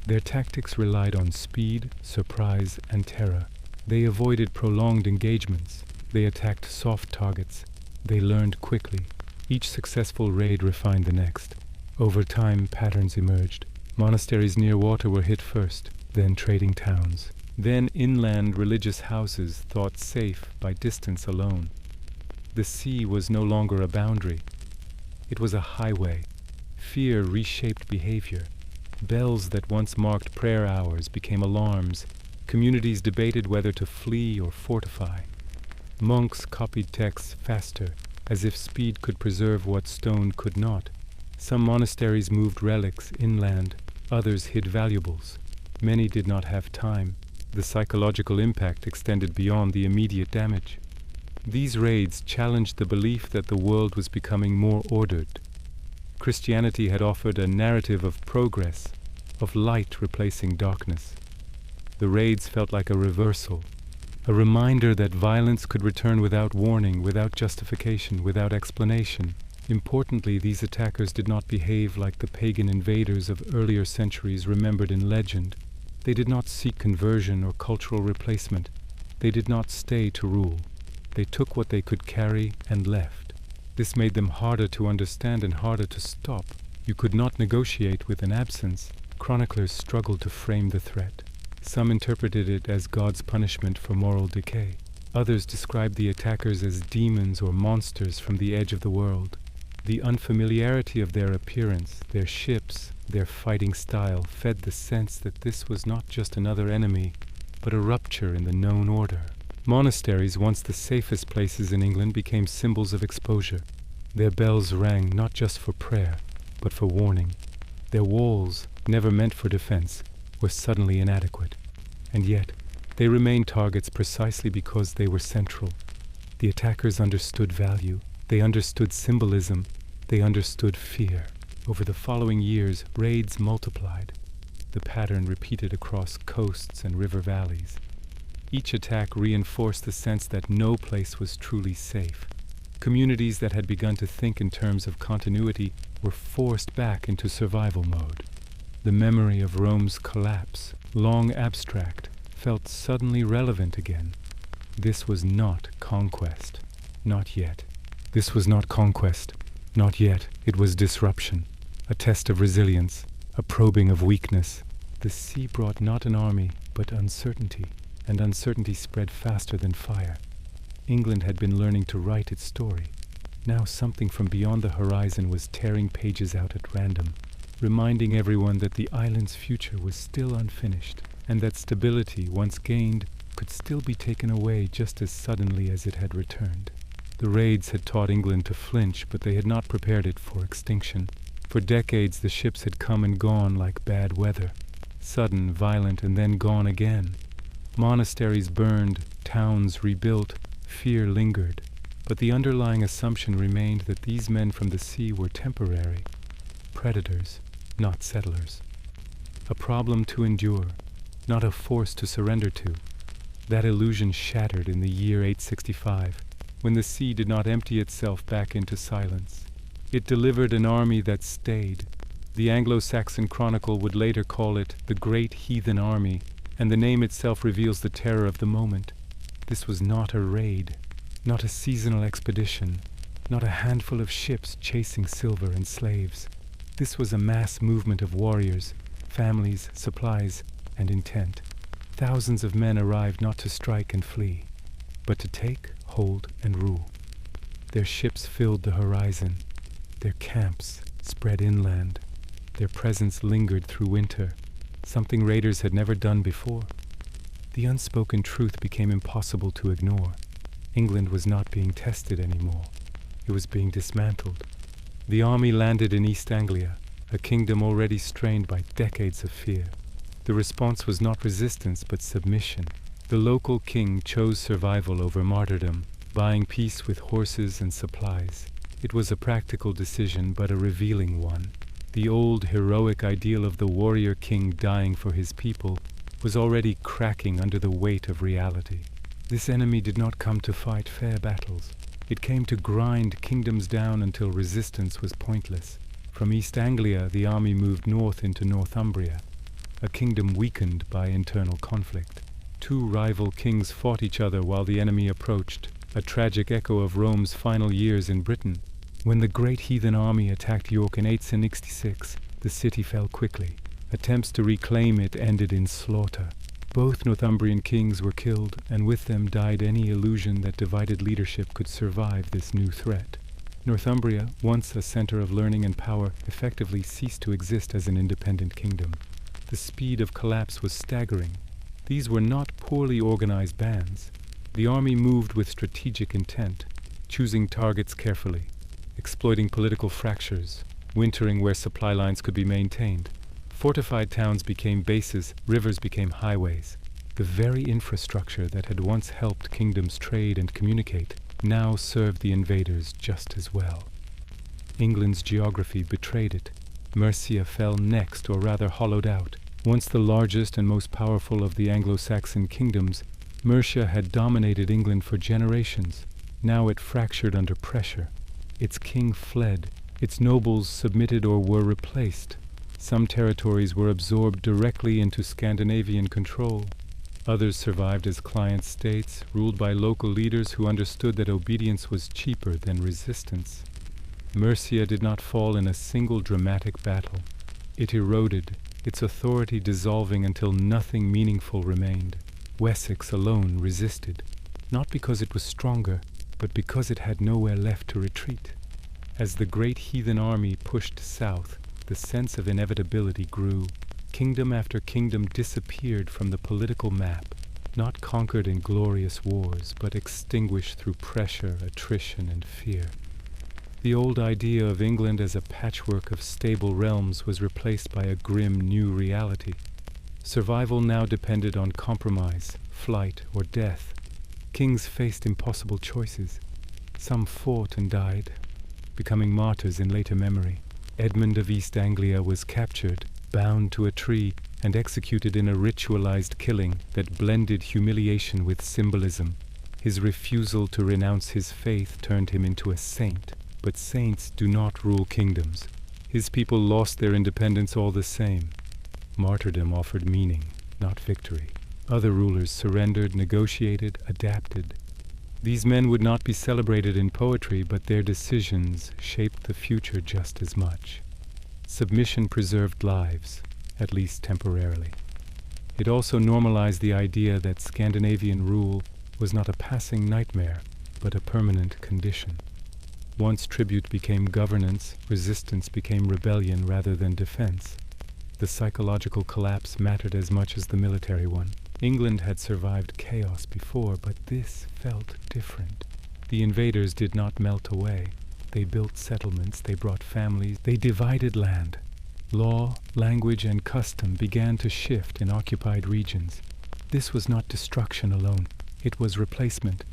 Their tactics relied on speed, surprise, and terror. They avoided prolonged engagements. They attacked soft targets. They learned quickly. Each successful raid refined the next. Over time, patterns emerged. Monasteries near water were hit first, then trading towns. Then inland religious houses thought safe by distance alone. The sea was no longer a boundary. It was a highway. Fear reshaped behavior. Bells that once marked prayer hours became alarms. Communities debated whether to flee or fortify. Monks copied texts faster, as if speed could preserve what stone could not. Some monasteries moved relics inland, others hid valuables. Many did not have time. The psychological impact extended beyond the immediate damage. These raids challenged the belief that the world was becoming more ordered. Christianity had offered a narrative of progress, of light replacing darkness. The raids felt like a reversal, a reminder that violence could return without warning, without justification, without explanation. Importantly, these attackers did not behave like the pagan invaders of earlier centuries remembered in legend. They did not seek conversion or cultural replacement. They did not stay to rule. They took what they could carry and left. This made them harder to understand and harder to stop. You could not negotiate with an absence. Chroniclers struggled to frame the threat. Some interpreted it as God's punishment for moral decay. Others described the attackers as demons or monsters from the edge of the world. The unfamiliarity of their appearance, their ships, their fighting style fed the sense that this was not just another enemy, but a rupture in the known order. Monasteries, once the safest places in England, became symbols of exposure. Their bells rang not just for prayer, but for warning. Their walls, never meant for defense, were suddenly inadequate. And yet, they remained targets precisely because they were central. The attackers understood value. They understood symbolism. They understood fear. Over the following years, raids multiplied. The pattern repeated across coasts and river valleys. Each attack reinforced the sense that no place was truly safe. Communities that had begun to think in terms of continuity were forced back into survival mode. The memory of Rome's collapse, long abstract, felt suddenly relevant again. This was not conquest. Not yet. This was not conquest. Not yet. It was disruption. A test of resilience. A probing of weakness. The sea brought not an army, but uncertainty. And uncertainty spread faster than fire. England had been learning to write its story. Now something from beyond the horizon was tearing pages out at random, reminding everyone that the island's future was still unfinished, and that stability, once gained, could still be taken away just as suddenly as it had returned. The raids had taught England to flinch, but they had not prepared it for extinction. For decades the ships had come and gone like bad weather, sudden, violent, and then gone again. Monasteries burned, towns rebuilt, fear lingered, but the underlying assumption remained that these men from the sea were temporary, predators, not settlers. A problem to endure, not a force to surrender to. That illusion shattered in the year 865, when the sea did not empty itself back into silence. It delivered an army that stayed. The Anglo-Saxon chronicle would later call it the Great Heathen Army, and the name itself reveals the terror of the moment. This was not a raid, not a seasonal expedition, not a handful of ships chasing silver and slaves. This was a mass movement of warriors, families, supplies, and intent. Thousands of men arrived not to strike and flee, but to take, hold, and rule. Their ships filled the horizon. Their camps spread inland. Their presence lingered through winter, something raiders had never done before. The unspoken truth became impossible to ignore. England was not being tested anymore. It was being dismantled. The army landed in East Anglia, a kingdom already strained by decades of fear. The response was not resistance, but submission. The local king chose survival over martyrdom, buying peace with horses and supplies. It was a practical decision, but a revealing one. The old heroic ideal of the warrior king dying for his people was already cracking under the weight of reality. This enemy did not come to fight fair battles. It came to grind kingdoms down until resistance was pointless. From East Anglia, the army moved north into Northumbria, a kingdom weakened by internal conflict. Two rival kings fought each other while the enemy approached, a tragic echo of Rome's final years in Britain. When the great heathen army attacked York in 866, the city fell quickly. Attempts to reclaim it ended in slaughter. Both Northumbrian kings were killed, and with them died any illusion that divided leadership could survive this new threat. Northumbria, once a center of learning and power, effectively ceased to exist as an independent kingdom. The speed of collapse was staggering. These were not poorly organized bands. The army moved with strategic intent, choosing targets carefully, exploiting political fractures, wintering where supply lines could be maintained. Fortified towns became bases, rivers became highways. The very infrastructure that had once helped kingdoms trade and communicate now served the invaders just as well. England's geography betrayed it. Mercia fell next, or rather hollowed out. Once the largest and most powerful of the Anglo-Saxon kingdoms, Mercia had dominated England for generations. Now it fractured under pressure. Its king fled. Its nobles submitted or were replaced. Some territories were absorbed directly into Scandinavian control. Others survived as client states, ruled by local leaders who understood that obedience was cheaper than resistance. Mercia did not fall in a single dramatic battle. It eroded, its authority dissolving until nothing meaningful remained. Wessex alone resisted, not because it was stronger, but because it had nowhere left to retreat. As the great heathen army pushed south, the sense of inevitability grew. Kingdom after kingdom disappeared from the political map, not conquered in glorious wars, but extinguished through pressure, attrition, and fear. The old idea of England as a patchwork of stable realms was replaced by a grim new reality. Survival now depended on compromise, flight, or death. Kings faced impossible choices. Some fought and died, becoming martyrs in later memory. Edmund of East Anglia was captured, bound to a tree, and executed in a ritualized killing that blended humiliation with symbolism. His refusal to renounce his faith turned him into a saint, but saints do not rule kingdoms. His people lost their independence all the same. Martyrdom offered meaning, not victory. Other rulers surrendered, negotiated, adapted. These men would not be celebrated in poetry, but their decisions shaped the future just as much. Submission preserved lives, at least temporarily. It also normalized the idea that Scandinavian rule was not a passing nightmare, but a permanent condition. Once tribute became governance, resistance became rebellion rather than defense. The psychological collapse mattered as much as the military one. England had survived chaos before, but this felt different. The invaders did not melt away. They built settlements, they brought families, they divided land. Law, language, and custom began to shift in occupied regions. This was not destruction alone, it was replacement.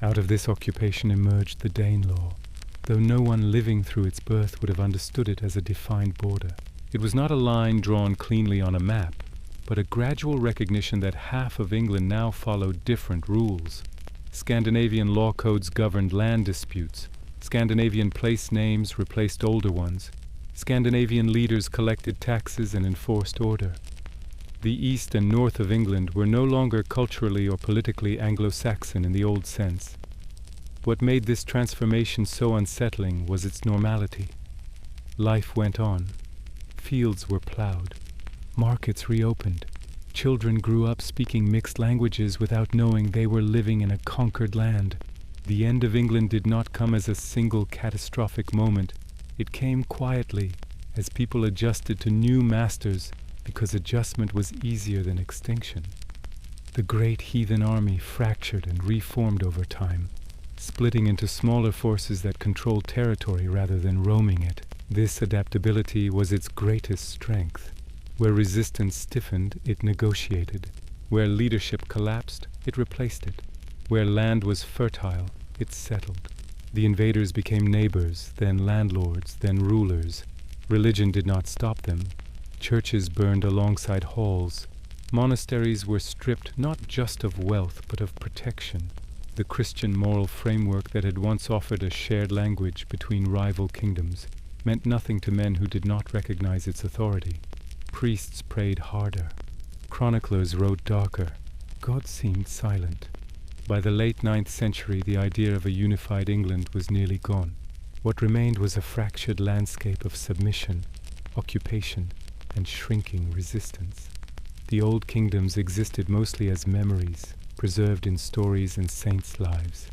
Out of this occupation emerged the Danelaw, though no one living through its birth would have understood it as a defined border. It was not a line drawn cleanly on a map, but a gradual recognition that half of England now followed different rules. Scandinavian law codes governed land disputes. Scandinavian place names replaced older ones. Scandinavian leaders collected taxes and enforced order. The east and north of England were no longer culturally or politically Anglo-Saxon in the old sense. What made this transformation so unsettling was its normality. Life went on. Fields were plowed. Markets reopened. Children grew up speaking mixed languages without knowing they were living in a conquered land. The end of England did not come as a single catastrophic moment. It came quietly, as people adjusted to new masters, because adjustment was easier than extinction. The great heathen army fractured and reformed over time, splitting into smaller forces that controlled territory rather than roaming it. This adaptability was its greatest strength. Where resistance stiffened, it negotiated. Where leadership collapsed, it replaced it. Where land was fertile, it settled. The invaders became neighbors, then landlords, then rulers. Religion did not stop them. Churches burned alongside halls. Monasteries were stripped not just of wealth, but of protection. The Christian moral framework that had once offered a shared language between rival kingdoms meant nothing to men who did not recognize its authority. Priests prayed harder. Chroniclers wrote darker. God seemed silent. By the late 9th century, the idea of a unified England was nearly gone. What remained was a fractured landscape of submission, occupation, and shrinking resistance. The old kingdoms existed mostly as memories, preserved in stories and saints' lives.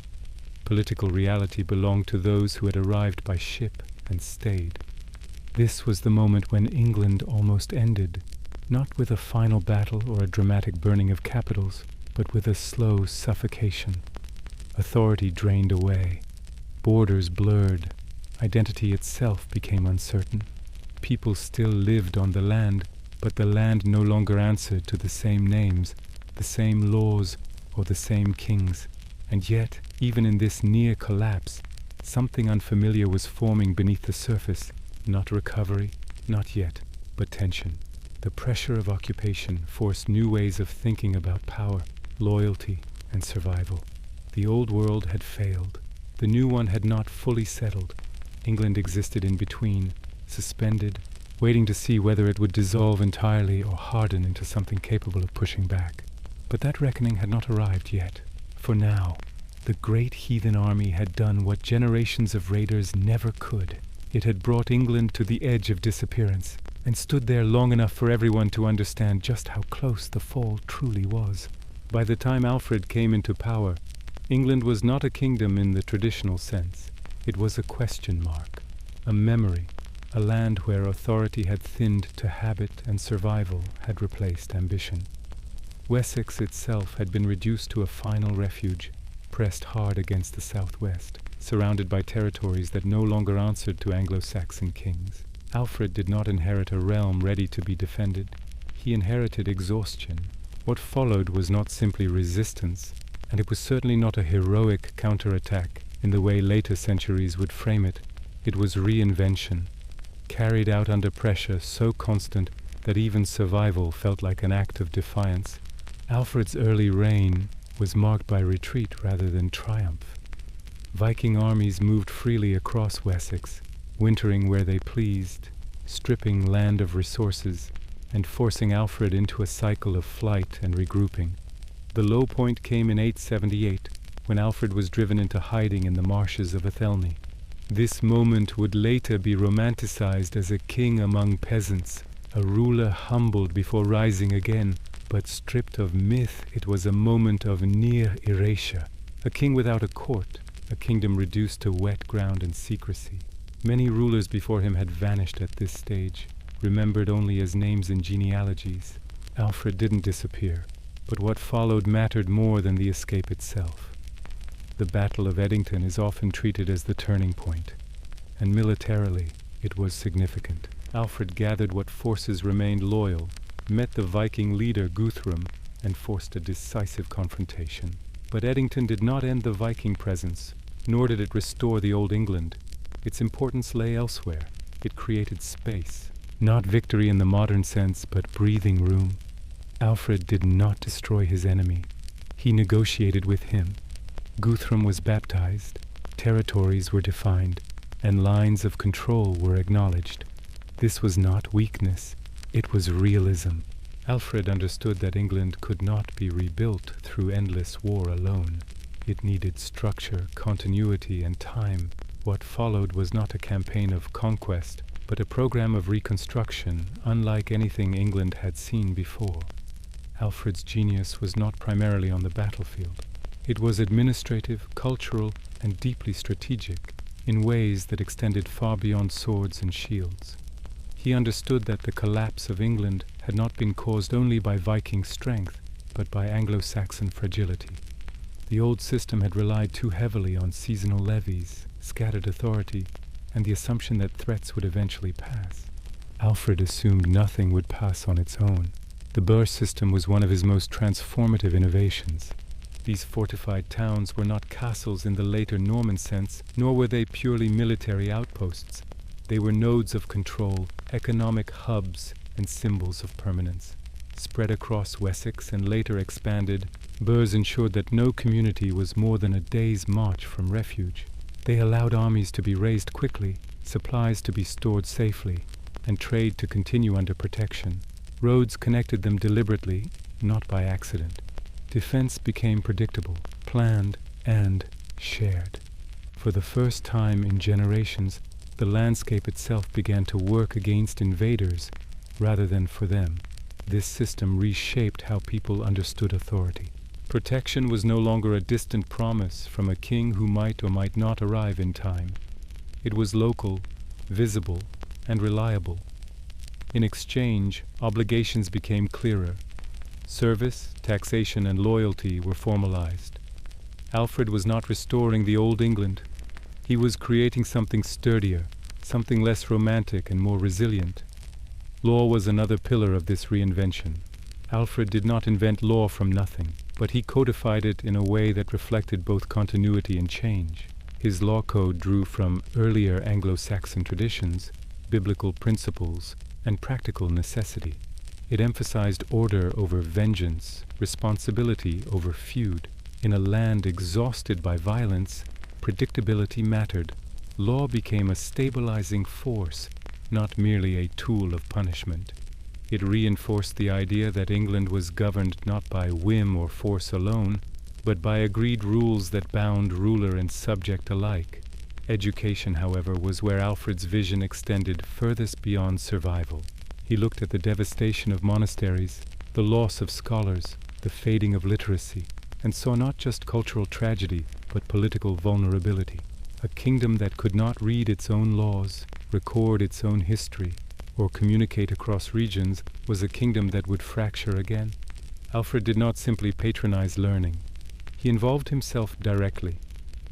Political reality belonged to those who had arrived by ship and stayed. This was the moment when England almost ended, not with a final battle or a dramatic burning of capitals, but with a slow suffocation. Authority drained away, borders blurred, identity itself became uncertain. People still lived on the land, but the land no longer answered to the same names, the same laws, or the same kings. And yet, even in this near collapse, something unfamiliar was forming beneath the surface. Not recovery, not yet, but tension. The pressure of occupation forced new ways of thinking about power, loyalty, and survival. The old world had failed. The new one had not fully settled. England existed in between, suspended, waiting to see whether it would dissolve entirely or harden into something capable of pushing back. But that reckoning had not arrived yet. For now, the great heathen army had done what generations of raiders never could. It had brought England to the edge of disappearance, and stood there long enough for everyone to understand just how close the fall truly was. By the time Alfred came into power, England was not a kingdom in the traditional sense. It was a question mark, a memory, a land where authority had thinned to habit and survival had replaced ambition. Wessex itself had been reduced to a final refuge, pressed hard against the southwest, surrounded by territories that no longer answered to Anglo-Saxon kings. Alfred did not inherit a realm ready to be defended. He inherited exhaustion. What followed was not simply resistance, and it was certainly not a heroic counterattack in the way later centuries would frame it. It was reinvention, carried out under pressure so constant that even survival felt like an act of defiance. Alfred's early reign was marked by retreat rather than triumph. Viking armies moved freely across Wessex, wintering where they pleased, stripping land of resources, and forcing Alfred into a cycle of flight and regrouping. The low point came in 878, when Alfred was driven into hiding in the marshes of Athelney. This moment would later be romanticized as a king among peasants, a ruler humbled before rising again, but stripped of myth, it was a moment of near erasure. A king without a court, a kingdom reduced to wet ground and secrecy. Many rulers before him had vanished at this stage, remembered only as names in genealogies. Alfred didn't disappear, but what followed mattered more than the escape itself. The Battle of Edington is often treated as the turning point, and militarily it was significant. Alfred gathered what forces remained loyal, met the Viking leader Guthrum, and forced a decisive confrontation. But Edington did not end the Viking presence, nor did it restore the Old England. Its importance lay elsewhere. It created space, not victory in the modern sense, but breathing room. Alfred did not destroy his enemy. He negotiated with him. Guthrum was baptized, territories were defined, and lines of control were acknowledged. This was not weakness, it was realism. Alfred understood that England could not be rebuilt through endless war alone. It needed structure, continuity, and time. What followed was not a campaign of conquest, but a program of reconstruction, unlike anything England had seen before. Alfred's genius was not primarily on the battlefield. It was administrative, cultural, and deeply strategic, in ways that extended far beyond swords and shields. He understood that the collapse of England had not been caused only by Viking strength, but by Anglo-Saxon fragility. The old system had relied too heavily on seasonal levies, scattered authority, and the assumption that threats would eventually pass. Alfred assumed nothing would pass on its own. The burh system was one of his most transformative innovations. These fortified towns were not castles in the later Norman sense, nor were they purely military outposts. They were nodes of control, economic hubs, and symbols of permanence. Spread across Wessex and later expanded, burhs ensured that no community was more than a day's march from refuge. They allowed armies to be raised quickly, supplies to be stored safely, and trade to continue under protection. Roads connected them deliberately, not by accident. Defense became predictable, planned, and shared. For the first time in generations, the landscape itself began to work against invaders rather than for them. This system reshaped how people understood authority. Protection was no longer a distant promise from a king who might or might not arrive in time. It was local, visible, and reliable. In exchange, obligations became clearer. Service, taxation, and loyalty were formalized. Alfred was not restoring the old England. He was creating something sturdier, something less romantic and more resilient. Law was another pillar of this reinvention. Alfred did not invent law from nothing, but he codified it in a way that reflected both continuity and change. His law code drew from earlier Anglo-Saxon traditions, biblical principles, and practical necessity. It emphasized order over vengeance, responsibility over feud. In a land exhausted by violence, predictability mattered. Law became a stabilizing force, not merely a tool of punishment. It reinforced the idea that England was governed not by whim or force alone, but by agreed rules that bound ruler and subject alike. Education, however, was where Alfred's vision extended furthest beyond survival. He looked at the devastation of monasteries, the loss of scholars, the fading of literacy, and saw not just cultural tragedy, but political vulnerability. A kingdom that could not read its own laws, record its own history, or communicate across regions was a kingdom that would fracture again. Alfred did not simply patronize learning. He involved himself directly.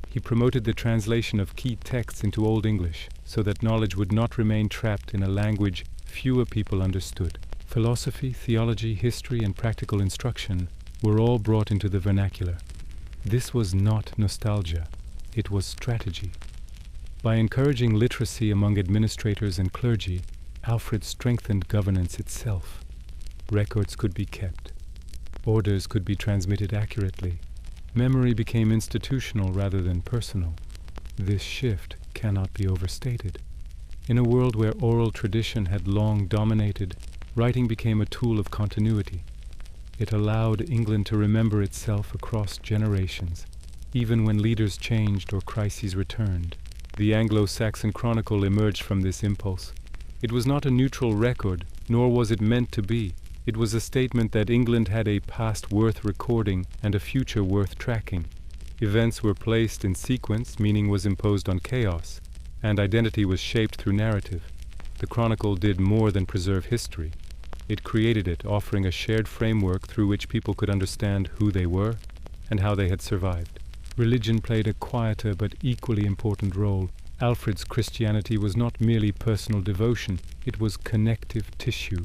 He promoted the translation of key texts into Old English so that knowledge would not remain trapped in a language fewer people understood. Philosophy, theology, history, and practical instruction were all brought into the vernacular. This was not nostalgia. It was strategy. By encouraging literacy among administrators and clergy, Alfred strengthened governance itself. Records could be kept. Orders could be transmitted accurately. Memory became institutional rather than personal. This shift cannot be overstated. In a world where oral tradition had long dominated, writing became a tool of continuity. It allowed England to remember itself across generations, even when leaders changed or crises returned. The Anglo-Saxon Chronicle emerged from this impulse. It was not a neutral record, nor was it meant to be. It was a statement that England had a past worth recording and a future worth tracking. Events were placed in sequence, meaning was imposed on chaos, and identity was shaped through narrative. The Chronicle did more than preserve history. It created it, offering a shared framework through which people could understand who they were and how they had survived. Religion played a quieter but equally important role. Alfred's Christianity was not merely personal devotion, it was connective tissue.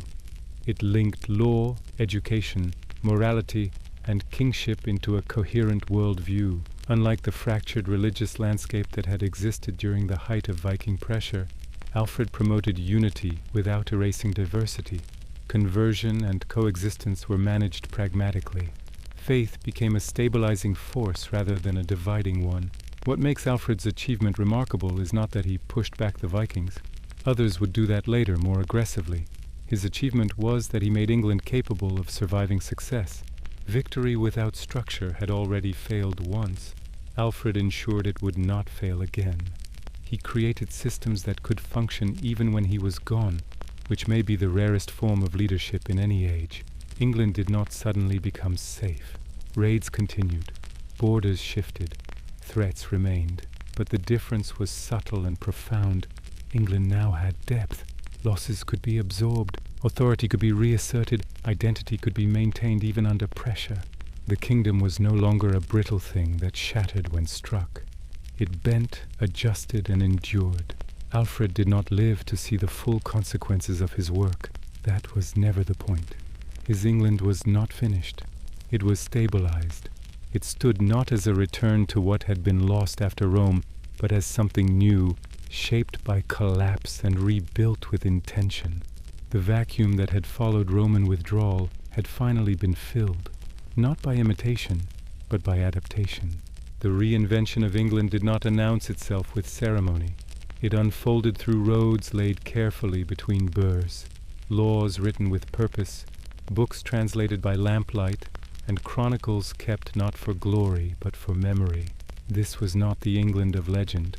It linked law, education, morality, and kingship into a coherent worldview. Unlike the fractured religious landscape that had existed during the height of Viking pressure, Alfred promoted unity without erasing diversity. Conversion and coexistence were managed pragmatically. Faith became a stabilizing force rather than a dividing one. What makes Alfred's achievement remarkable is not that he pushed back the Vikings. Others would do that later, more aggressively. His achievement was that he made England capable of surviving success. Victory without structure had already failed once. Alfred ensured it would not fail again. He created systems that could function even when he was gone, which may be the rarest form of leadership in any age. England did not suddenly become safe. Raids continued. Borders shifted. Threats remained. But the difference was subtle and profound. England now had depth. Losses could be absorbed. Authority could be reasserted. Identity could be maintained even under pressure. The kingdom was no longer a brittle thing that shattered when struck. It bent, adjusted, and endured. Alfred did not live to see the full consequences of his work. That was never the point. His England was not finished. It was stabilized. It stood not as a return to what had been lost after Rome, but as something new, shaped by collapse and rebuilt with intention. The vacuum that had followed Roman withdrawal had finally been filled, not by imitation, but by adaptation. The reinvention of England did not announce itself with ceremony. It unfolded through roads laid carefully between burrs, laws written with purpose, books translated by lamplight, and chronicles kept not for glory but for memory. This was not the England of legend.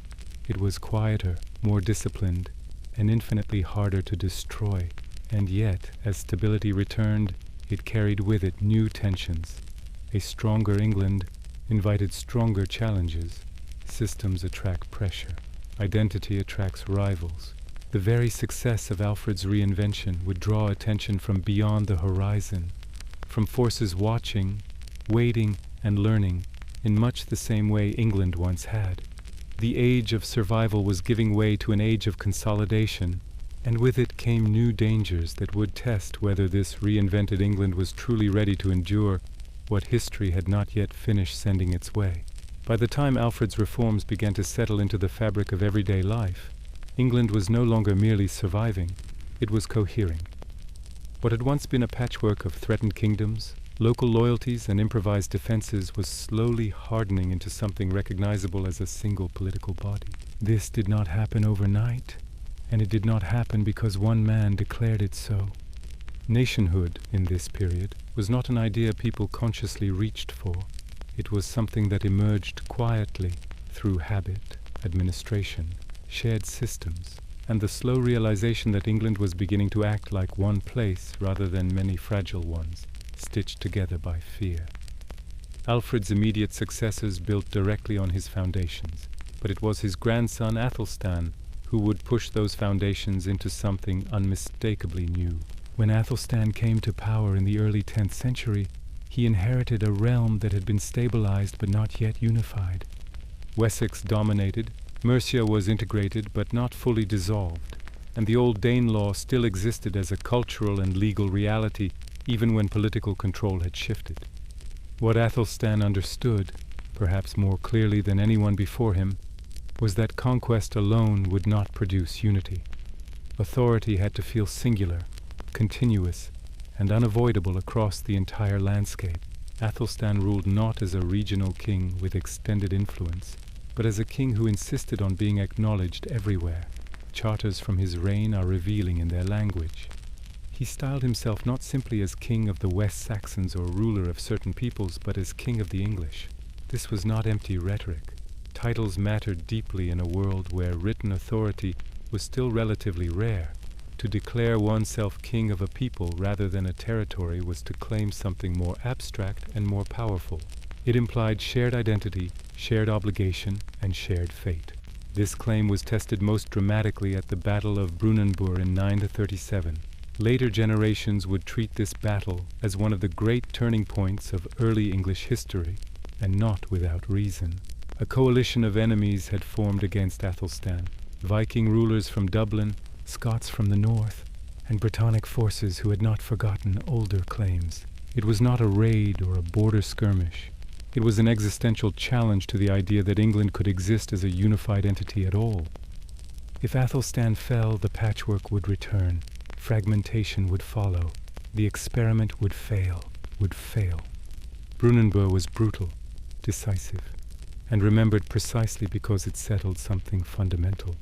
It was quieter, more disciplined, and infinitely harder to destroy. And yet, as stability returned, it carried with it new tensions. A stronger England invited stronger challenges. Systems attract pressure. Identity attracts rivals. The very success of Alfred's reinvention would draw attention from beyond the horizon, from forces watching, waiting, and learning in much the same way England once had. The age of survival was giving way to an age of consolidation, and with it came new dangers that would test whether this reinvented England was truly ready to endure what history had not yet finished sending its way. By the time Alfred's reforms began to settle into the fabric of everyday life, England was no longer merely surviving, it was cohering. What had once been a patchwork of threatened kingdoms, local loyalties, and improvised defenses was slowly hardening into something recognizable as a single political body. This did not happen overnight, and it did not happen because one man declared it so. Nationhood, in this period, was not an idea people consciously reached for. It was something that emerged quietly through habit, administration, shared systems, and the slow realization that England was beginning to act like one place rather than many fragile ones, stitched together by fear. Alfred's immediate successors built directly on his foundations, but it was his grandson Athelstan who would push those foundations into something unmistakably new. When Athelstan came to power in the early 10th century, he inherited a realm that had been stabilized but not yet unified. Wessex dominated, Mercia was integrated but not fully dissolved, and the old Danelaw still existed as a cultural and legal reality even when political control had shifted. What Athelstan understood, perhaps more clearly than anyone before him, was that conquest alone would not produce unity. Authority had to feel singular, continuous, and unavoidable across the entire landscape. Athelstan ruled not as a regional king with extended influence, but as a king who insisted on being acknowledged everywhere. Charters from his reign are revealing in their language. He styled himself not simply as king of the West Saxons or ruler of certain peoples, but as king of the English. This was not empty rhetoric. Titles mattered deeply in a world where written authority was still relatively rare. To declare oneself king of a people rather than a territory was to claim something more abstract and more powerful. It implied shared identity, shared obligation, and shared fate. This claim was tested most dramatically at the Battle of Brunanburh in 937. Later generations would treat this battle as one of the great turning points of early English history, and not without reason. A coalition of enemies had formed against Athelstan, Viking rulers from Dublin, Scots from the north, and Brittonic forces who had not forgotten older claims. It was not a raid or a border skirmish. It was an existential challenge to the idea that England could exist as a unified entity at all. If Athelstan fell, the patchwork would return. Fragmentation would follow. The experiment would fail. Brunanburh was brutal, decisive, and remembered precisely because it settled something fundamental.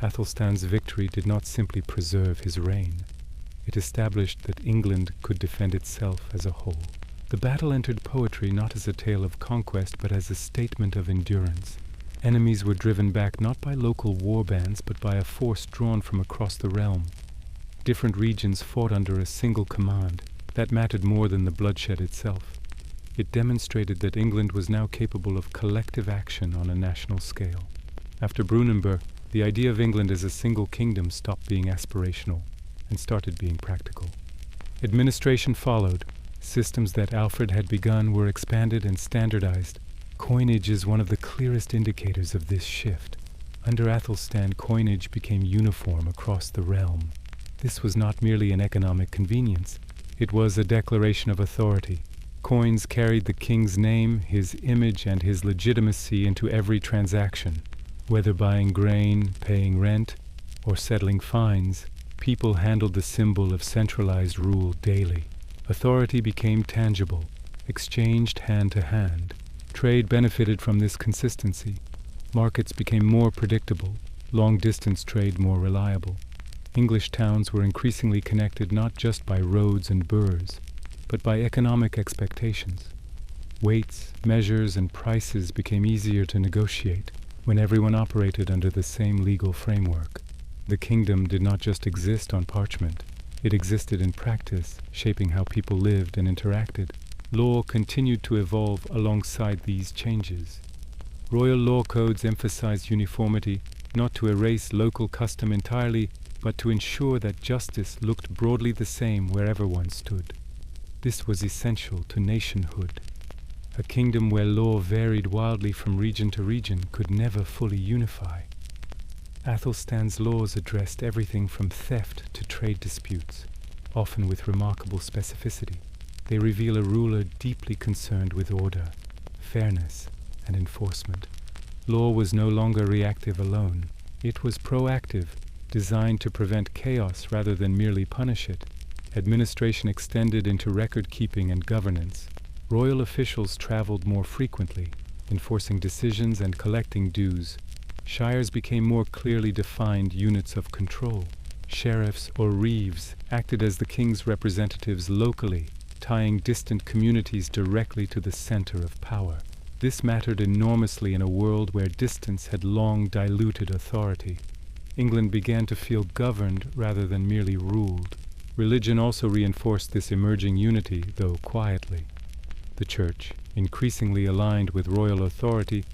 Athelstan's victory did not simply preserve his reign. It established that England could defend itself as a whole. The battle entered poetry not as a tale of conquest, but as a statement of endurance. Enemies were driven back not by local war bands, but by a force drawn from across the realm. Different regions fought under a single command. That mattered more than the bloodshed itself. It demonstrated that England was now capable of collective action on a national scale. After Brunanburh, the idea of England as a single kingdom stopped being aspirational and started being practical. Administration followed. Systems that Alfred had begun were expanded and standardized. Coinage is one of the clearest indicators of this shift. Under Athelstan, coinage became uniform across the realm. This was not merely an economic convenience. It was a declaration of authority. Coins carried the king's name, his image, and his legitimacy into every transaction. Whether buying grain, paying rent, or settling fines, people handled the symbol of centralized rule daily. Authority became tangible, exchanged hand to hand. Trade benefited from this consistency. Markets became more predictable, long-distance trade more reliable. English towns were increasingly connected not just by roads and burhs, but by economic expectations. Weights, measures, and prices became easier to negotiate when everyone operated under the same legal framework. The kingdom did not just exist on parchment. It existed in practice, shaping how people lived and interacted. Law continued to evolve alongside these changes. Royal law codes emphasized uniformity, not to erase local custom entirely, but to ensure that justice looked broadly the same wherever one stood. This was essential to nationhood. A kingdom where law varied wildly from region to region could never fully unify. Athelstan's laws addressed everything from theft to trade disputes, often with remarkable specificity. They reveal a ruler deeply concerned with order, fairness, and enforcement. Law was no longer reactive alone. It was proactive, designed to prevent chaos rather than merely punish it. Administration extended into record-keeping and governance. Royal officials traveled more frequently, enforcing decisions and collecting dues. Shires became more clearly defined units of control. Sheriffs or reeves acted as the king's representatives locally, tying distant communities directly to the center of power. This mattered enormously in a world where distance had long diluted authority. England began to feel governed rather than merely ruled. Religion also reinforced this emerging unity, though quietly. The Church, increasingly aligned with royal authority,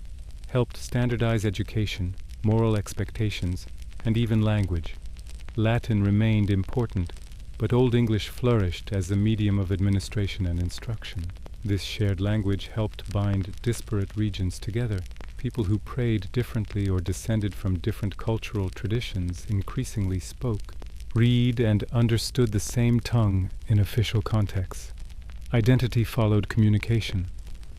helped standardize education, moral expectations, and even language. Latin remained important, but Old English flourished as a medium of administration and instruction. This shared language helped bind disparate regions together. People who prayed differently or descended from different cultural traditions increasingly spoke, read, and understood the same tongue in official contexts. Identity followed communication.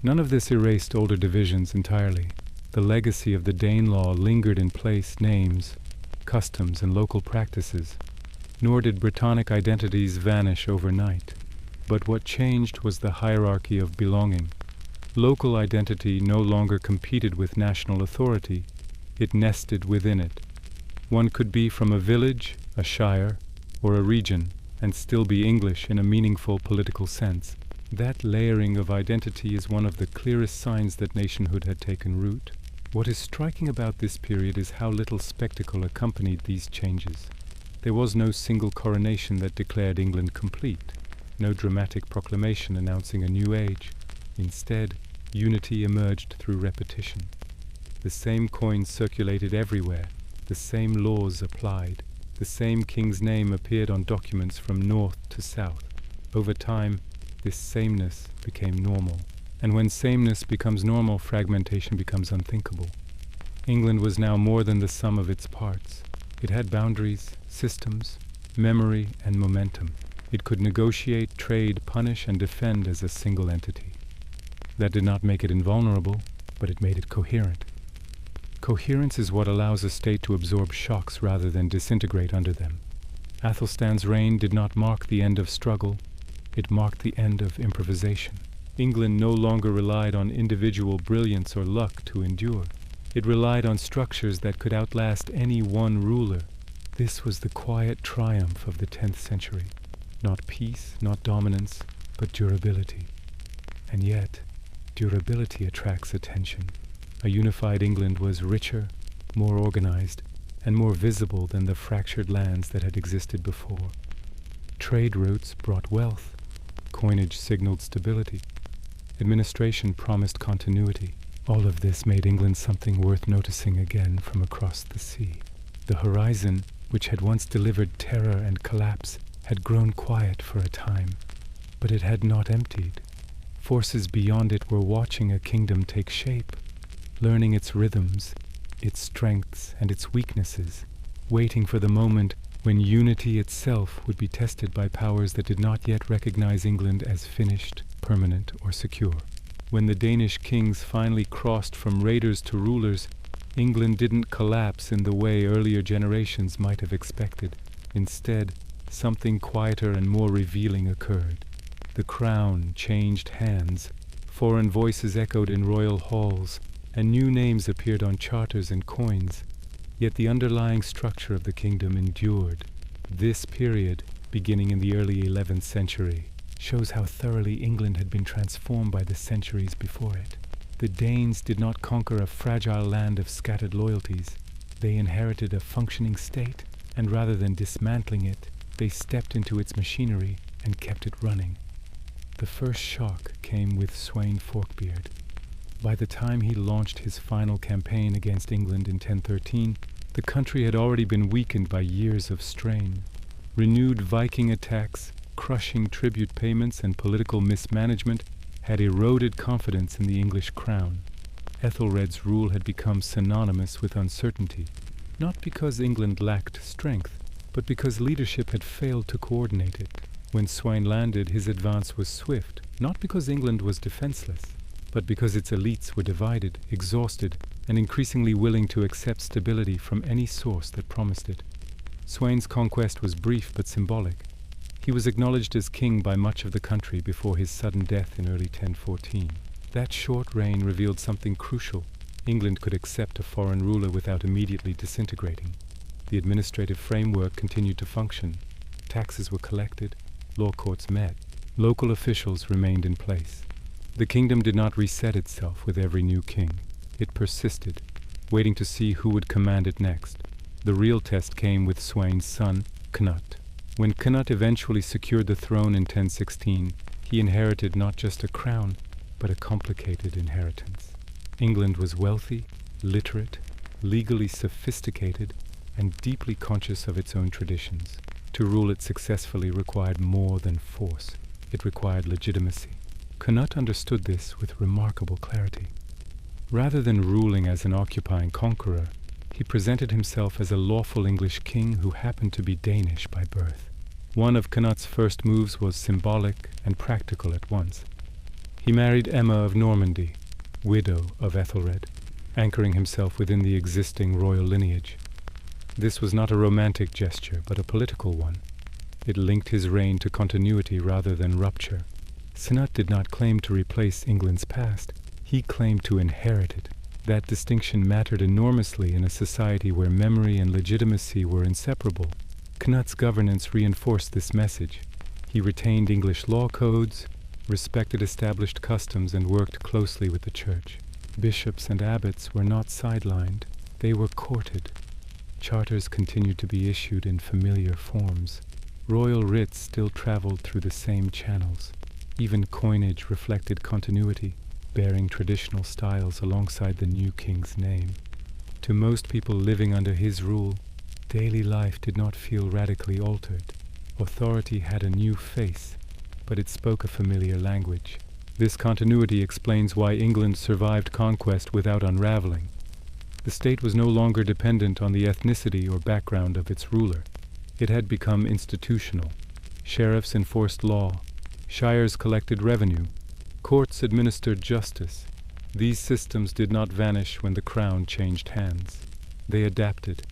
None of this erased older divisions entirely. The legacy of the Danelaw lingered in place names, customs, and local practices. Nor did Brittonic identities vanish overnight. But what changed was the hierarchy of belonging. Local identity no longer competed with national authority. It nested within it. One could be from a village, a shire, or a region, and still be English in a meaningful political sense. That layering of identity is one of the clearest signs that nationhood had taken root. What is striking about this period is how little spectacle accompanied these changes. There was no single coronation that declared England complete, no dramatic proclamation announcing a new age. Instead, unity emerged through repetition. The same coins circulated everywhere, the same laws applied, the same king's name appeared on documents from north to south. Over time, this sameness became normal. And when sameness becomes normal, fragmentation becomes unthinkable. England was now more than the sum of its parts. It had boundaries, systems, memory, and momentum. It could negotiate, trade, punish, and defend as a single entity. That did not make it invulnerable, but it made it coherent. Coherence is what allows a state to absorb shocks rather than disintegrate under them. Athelstan's reign did not mark the end of struggle, it marked the end of improvisation. England no longer relied on individual brilliance or luck to endure. It relied on structures that could outlast any one ruler. This was the quiet triumph of the 10th century. Not peace, not dominance, but durability. And yet, durability attracts attention. A unified England was richer, more organized, and more visible than the fractured lands that had existed before. Trade routes brought wealth. Coinage signaled stability. Administration promised continuity. All of this made England something worth noticing again from across the sea. The horizon, which had once delivered terror and collapse, had grown quiet for a time, but it had not emptied. Forces beyond it were watching a kingdom take shape, learning its rhythms, its strengths, and its weaknesses, waiting for the moment when unity itself would be tested by powers that did not yet recognize England as finished, permanent, or secure. When the Danish kings finally crossed from raiders to rulers, England didn't collapse in the way earlier generations might have expected. Instead, something quieter and more revealing occurred. The crown changed hands, foreign voices echoed in royal halls, and new names appeared on charters and coins. Yet the underlying structure of the kingdom endured. This period, beginning in the early 11th century, shows how thoroughly England had been transformed by the centuries before it. The Danes did not conquer a fragile land of scattered loyalties. They inherited a functioning state, and rather than dismantling it, They stepped into its machinery and kept it running. The first shock came with Sweyn Forkbeard. By the time he launched his final campaign against England in 1013, the country had already been weakened by years of strain. Renewed Viking attacks, crushing tribute payments, and political mismanagement had eroded confidence in the English crown. Ethelred's rule had become synonymous with uncertainty, not because England lacked strength, but because leadership had failed to coordinate it. When Sweyn landed, his advance was swift, not because England was defenseless, but because its elites were divided, exhausted, and increasingly willing to accept stability from any source that promised it. Sweyn's conquest was brief but symbolic. He was acknowledged as king by much of the country before his sudden death in early 1014. That short reign revealed something crucial. England could accept a foreign ruler without immediately disintegrating. The administrative framework continued to function. Taxes were collected, law courts met, local officials remained in place. The kingdom did not reset itself with every new king. It persisted, waiting to see who would command it next. The real test came with Sweyn's son, Cnut. When Cnut eventually secured the throne in 1016, he inherited not just a crown, but a complicated inheritance. England was wealthy, literate, legally sophisticated, and deeply conscious of its own traditions. To rule it successfully required more than force. It required legitimacy. Cnut understood this with remarkable clarity. Rather than ruling as an occupying conqueror, he presented himself as a lawful English king who happened to be Danish by birth. One of Cnut's first moves was symbolic and practical at once. He married Emma of Normandy, widow of Ethelred, anchoring himself within the existing royal lineage. This was not a romantic gesture, but a political one. It linked his reign to continuity rather than rupture. Cnut did not claim to replace England's past. He claimed to inherit it. That distinction mattered enormously in a society where memory and legitimacy were inseparable. Cnut's governance reinforced this message. He retained English law codes, respected established customs, and worked closely with the church. Bishops and abbots were not sidelined. They were courted. Charters continued to be issued in familiar forms. Royal writs still traveled through the same channels. Even coinage reflected continuity, bearing traditional styles alongside the new king's name. To most people living under his rule, daily life did not feel radically altered. Authority had a new face, but it spoke a familiar language. This continuity explains why England survived conquest without unraveling. The state was no longer dependent on the ethnicity or background of its ruler. It had become institutional. Sheriffs enforced law. Shires collected revenue. Courts administered justice. These systems did not vanish when the crown changed hands. They adapted.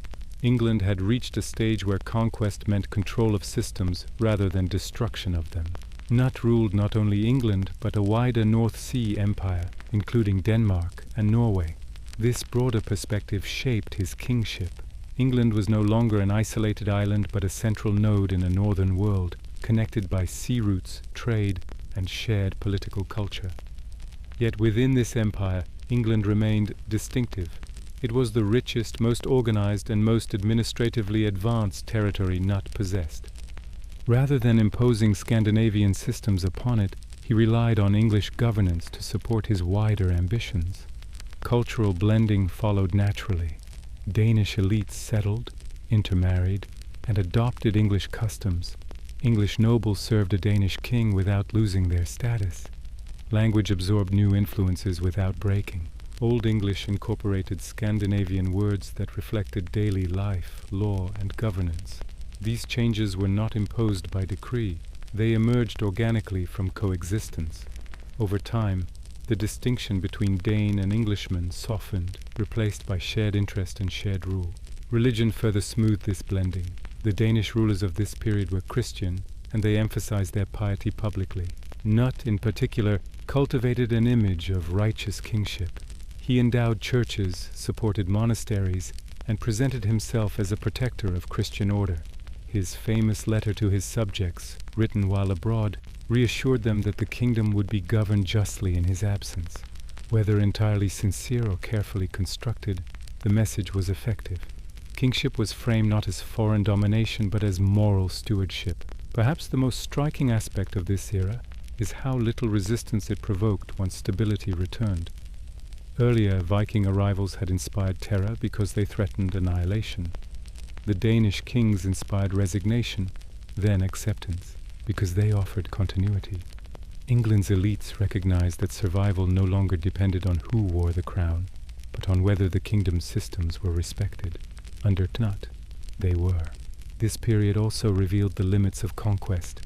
England had reached a stage where conquest meant control of systems rather than destruction of them. Cnut ruled not only England, but a wider North Sea empire, including Denmark and Norway. This broader perspective shaped his kingship. England was no longer an isolated island, but a central node in a northern world, connected by sea routes, trade, and shared political culture. Yet within this empire, England remained distinctive. It was the richest, most organized, and most administratively advanced territory Cnut possessed. Rather than imposing Scandinavian systems upon it, he relied on English governance to support his wider ambitions. Cultural blending followed naturally. Danish elites settled, intermarried, and adopted English customs. English nobles served a Danish king without losing their status. Language absorbed new influences without breaking. Old English incorporated Scandinavian words that reflected daily life, law, and governance. These changes were not imposed by decree. They emerged organically from coexistence. Over time, the distinction between Dane and Englishman softened, replaced by shared interest and shared rule. Religion further smoothed this blending. The Danish rulers of this period were Christian, and they emphasized their piety publicly. Cnut, in particular, cultivated an image of righteous kingship. He endowed churches, supported monasteries, and presented himself as a protector of Christian order. His famous letter to his subjects, written while abroad, reassured them that the kingdom would be governed justly in his absence. Whether entirely sincere or carefully constructed, the message was effective. Kingship was framed not as foreign domination but as moral stewardship. Perhaps the most striking aspect of this era is how little resistance it provoked once stability returned. Earlier, Viking arrivals had inspired terror because they threatened annihilation. The Danish kings inspired resignation, then acceptance, because they offered continuity. England's elites recognized that survival no longer depended on who wore the crown, but on whether the kingdom's systems were respected. Under Knut, they were. This period also revealed the limits of conquest.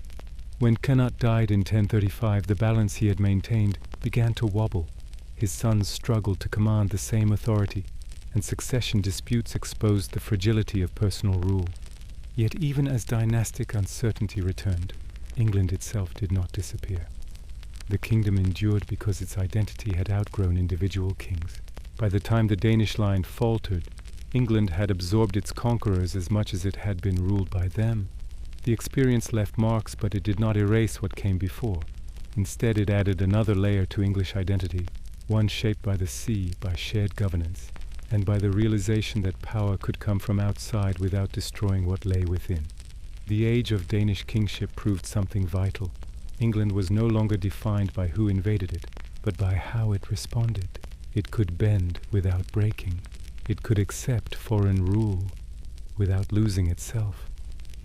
When Knut died in 1035, the balance he had maintained began to wobble. His sons struggled to command the same authority, and succession disputes exposed the fragility of personal rule. Yet even as dynastic uncertainty returned, England itself did not disappear. The kingdom endured because its identity had outgrown individual kings. By the time the Danish line faltered, England had absorbed its conquerors as much as it had been ruled by them. The experience left marks, but it did not erase what came before. Instead, it added another layer to English identity, one shaped by the sea, by shared governance, and by the realization that power could come from outside without destroying what lay within. The age of Danish kingship proved something vital. England was no longer defined by who invaded it, but by how it responded. It could bend without breaking. It could accept foreign rule without losing itself.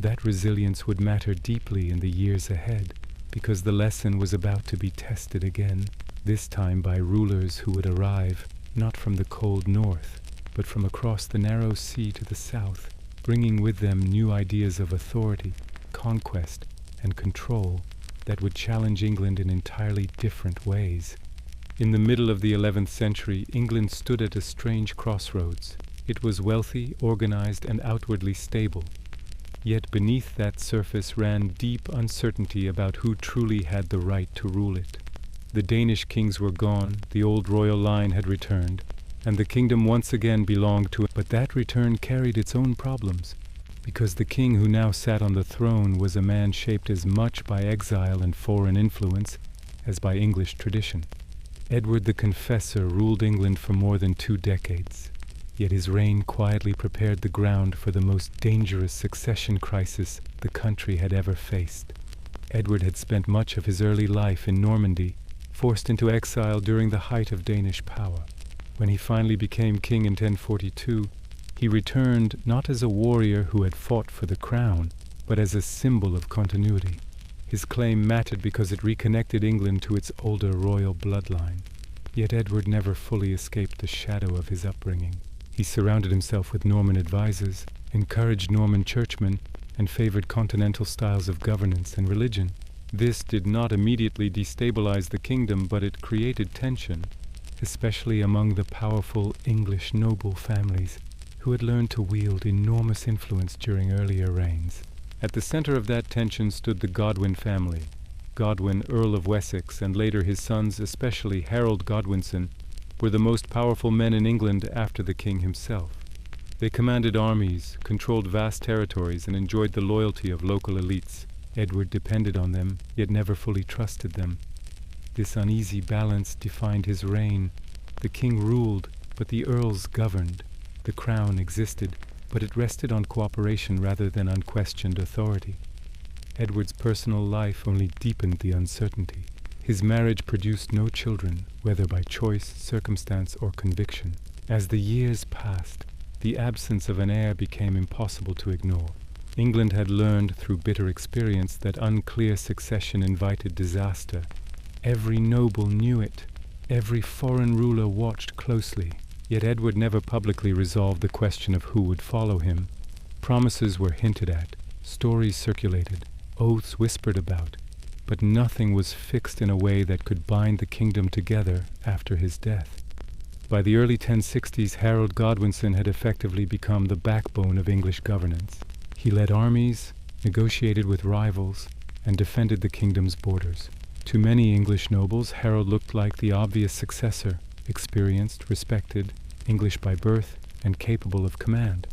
That resilience would matter deeply in the years ahead, because the lesson was about to be tested again, this time by rulers who would arrive not from the cold north, but from across the narrow sea to the south, bringing with them new ideas of authority, conquest, and control that would challenge England in entirely different ways. In the middle of the 11th century, England stood at a strange crossroads. It was wealthy, organized, and outwardly stable. Yet beneath that surface ran deep uncertainty about who truly had the right to rule it. The Danish kings were gone, the old royal line had returned, and the kingdom once again belonged to it. But that return carried its own problems, because the king who now sat on the throne was a man shaped as much by exile and foreign influence as by English tradition. Edward the Confessor ruled England for more than 2 decades, yet his reign quietly prepared the ground for the most dangerous succession crisis the country had ever faced. Edward had spent much of his early life in Normandy, forced into exile during the height of Danish power. When he finally became king in 1042, he returned not as a warrior who had fought for the crown, but as a symbol of continuity. His claim mattered because it reconnected England to its older royal bloodline. Yet Edward never fully escaped the shadow of his upbringing. He surrounded himself with Norman advisors, encouraged Norman churchmen, and favored continental styles of governance and religion. This did not immediately destabilize the kingdom, but it created tension, especially among the powerful English noble families who had learned to wield enormous influence during earlier reigns. At the center of that tension stood the Godwin family. Godwin, Earl of Wessex, and later his sons, especially Harold Godwinson, were the most powerful men in England after the king himself. They commanded armies, controlled vast territories, and enjoyed the loyalty of local elites. Edward depended on them, yet never fully trusted them. This uneasy balance defined his reign. The king ruled, but the earls governed. The crown existed, but it rested on cooperation rather than unquestioned authority. Edward's personal life only deepened the uncertainty. His marriage produced no children, whether by choice, circumstance, or conviction. As the years passed, the absence of an heir became impossible to ignore. England had learned through bitter experience that unclear succession invited disaster. Every noble knew it. Every foreign ruler watched closely. Yet Edward never publicly resolved the question of who would follow him. Promises were hinted at, stories circulated, oaths whispered about, but nothing was fixed in a way that could bind the kingdom together after his death. By the early 1060s, Harold Godwinson had effectively become the backbone of English governance. He led armies, negotiated with rivals, and defended the kingdom's borders. To many English nobles, Harold looked like the obvious successor, experienced, respected, English by birth, and capable of command.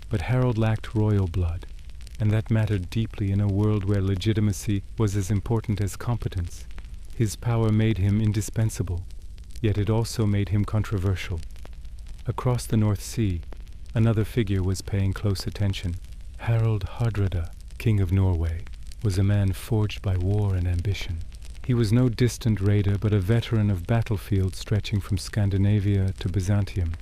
But Harold lacked royal blood, and that mattered deeply in a world where legitimacy was as important as competence. His power made him indispensable, yet it also made him controversial. Across the North Sea, Another figure was paying close attention. Harald Hardrada, King of Norway, was a man forged by war and ambition. He was no distant raider, but a veteran of battlefields stretching from Scandinavia to Byzantium.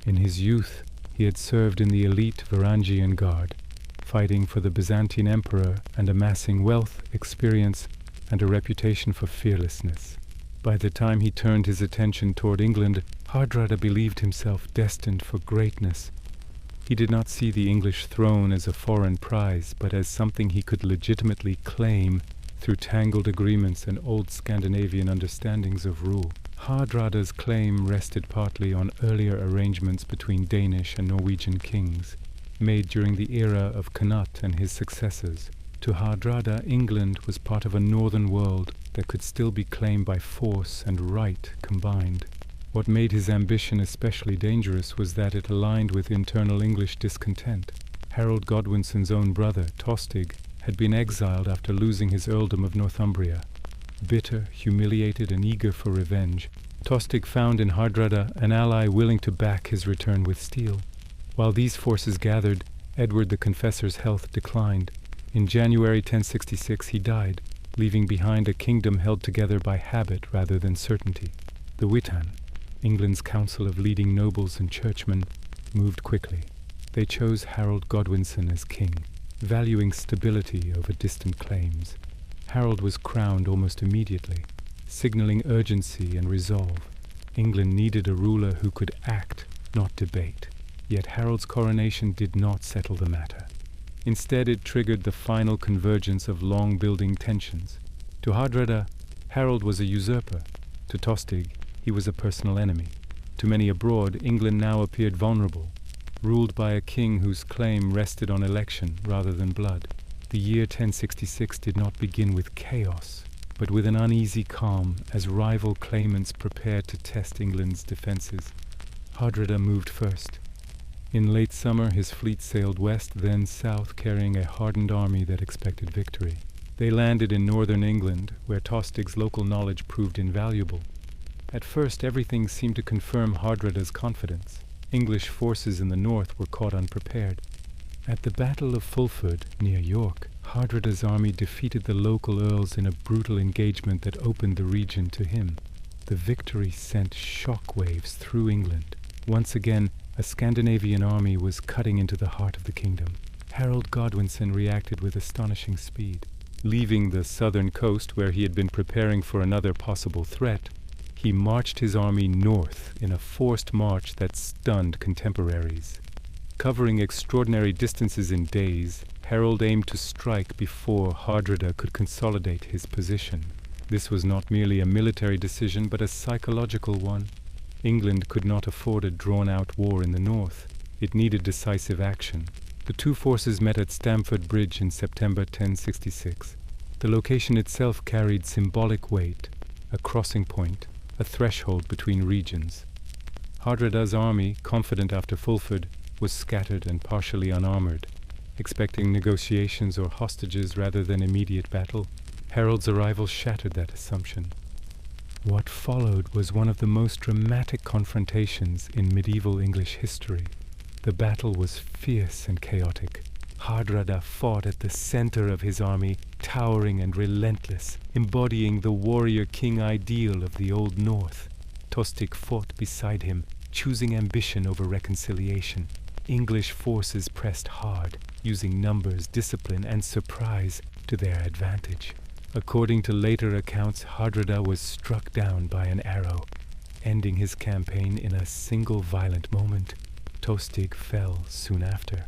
In his youth, he had served in the elite Varangian Guard, fighting for the Byzantine emperor and amassing wealth, experience, and a reputation for fearlessness. By the time he turned his attention toward England, Hardrada believed himself destined for greatness. He did not see the English throne as a foreign prize, but as something he could legitimately claim through tangled agreements and old Scandinavian understandings of rule. Hardrada's claim rested partly on earlier arrangements between Danish and Norwegian kings, made during the era of Canute and his successors. To Hardrada, England was part of a northern world that could still be claimed by force and right combined. What made his ambition especially dangerous was that it aligned with internal English discontent. Harold Godwinson's own brother, Tostig, had been exiled after losing his earldom of Northumbria. Bitter, humiliated, and eager for revenge, Tostig found in Hardrada an ally willing to back his return with steel. While these forces gathered, Edward the Confessor's health declined. In January 1066 he died, leaving behind a kingdom held together by habit rather than certainty. The Witan, England's council of leading nobles and churchmen, moved quickly. They chose Harold Godwinson as king, valuing stability over distant claims. Harold was crowned almost immediately, signaling urgency and resolve. England needed a ruler who could act, not debate. Yet Harold's coronation did not settle the matter. Instead, it triggered the final convergence of long-building tensions. To Hardrada, Harold was a usurper. To Tostig, he was a personal enemy. To many abroad, England now appeared vulnerable, ruled by a king whose claim rested on election rather than blood. The year 1066 did not begin with chaos, but with an uneasy calm as rival claimants prepared to test England's defenses. Hardrada moved first. In late summer, his fleet sailed west, then south, carrying a hardened army that expected victory. They landed in northern England, where Tostig's local knowledge proved invaluable. At first, everything seemed to confirm Hardrada's confidence. English forces in the north were caught unprepared. At the Battle of Fulford, near York, Hardrada's army defeated the local earls in a brutal engagement that opened the region to him. The victory sent shockwaves through England. Once again, a Scandinavian army was cutting into the heart of the kingdom. Harold Godwinson reacted with astonishing speed. Leaving the southern coast, where he had been preparing for another possible threat, he marched his army north in a forced march that stunned contemporaries. Covering extraordinary distances in days, Harold aimed to strike before Hardrada could consolidate his position. This was not merely a military decision, but a psychological one. England could not afford a drawn-out war in the north. It needed decisive action. The two forces met at Stamford Bridge in September 1066. The location itself carried symbolic weight, a crossing point, a threshold between regions. Hardrada's army, confident after Fulford, was scattered and partially unarmored. Expecting negotiations or hostages rather than immediate battle, Harold's arrival shattered that assumption. What followed was one of the most dramatic confrontations in medieval English history. The battle was fierce and chaotic. Hardrada fought at the center of his army, towering and relentless, embodying the warrior king ideal of the Old North. Tostig fought beside him, choosing ambition over reconciliation. English forces pressed hard, using numbers, discipline, and surprise to their advantage. According to later accounts, Hardrada was struck down by an arrow, ending his campaign in a single violent moment. Tostig fell soon after.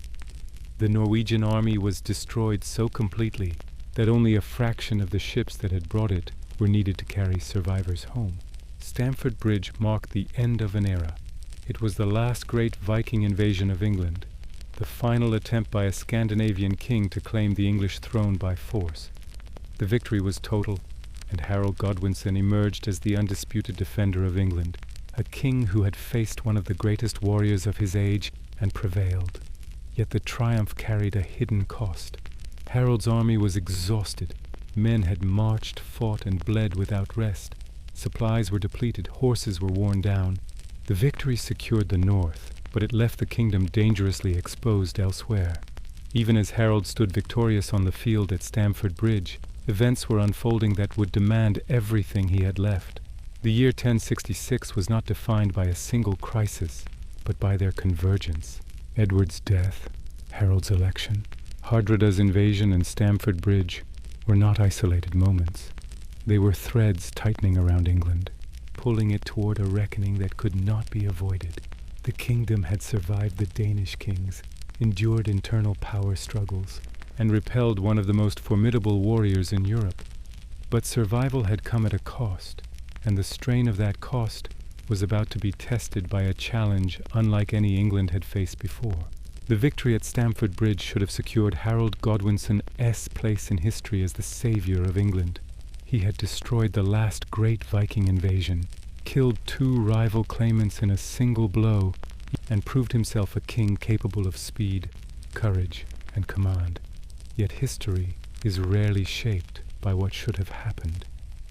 The Norwegian army was destroyed so completely that only a fraction of the ships that had brought it were needed to carry survivors home. Stamford Bridge marked the end of an era. It was the last great Viking invasion of England, the final attempt by a Scandinavian king to claim the English throne by force. The victory was total, and Harold Godwinson emerged as the undisputed defender of England, a king who had faced one of the greatest warriors of his age and prevailed. Yet the triumph carried a hidden cost. Harold's army was exhausted. Men had marched, fought, and bled without rest. Supplies were depleted, horses were worn down. The victory secured the north, but it left the kingdom dangerously exposed elsewhere. Even as Harold stood victorious on the field at Stamford Bridge, events were unfolding that would demand everything he had left. The year 1066 was not defined by a single crisis, but by their convergence. Edward's death, Harold's election, Hardrada's invasion, and Stamford Bridge were not isolated moments. They were threads tightening around England, pulling it toward a reckoning that could not be avoided. The kingdom had survived the Danish kings, endured internal power struggles, and repelled one of the most formidable warriors in Europe. But survival had come at a cost, and the strain of that cost was about to be tested by a challenge unlike any England had faced before. The victory at Stamford Bridge should have secured Harold Godwinson's place in history as the savior of England. He had destroyed the last great Viking invasion, killed 2 rival claimants in a single blow, and proved himself a king capable of speed, courage, and command. Yet history is rarely shaped by what should have happened.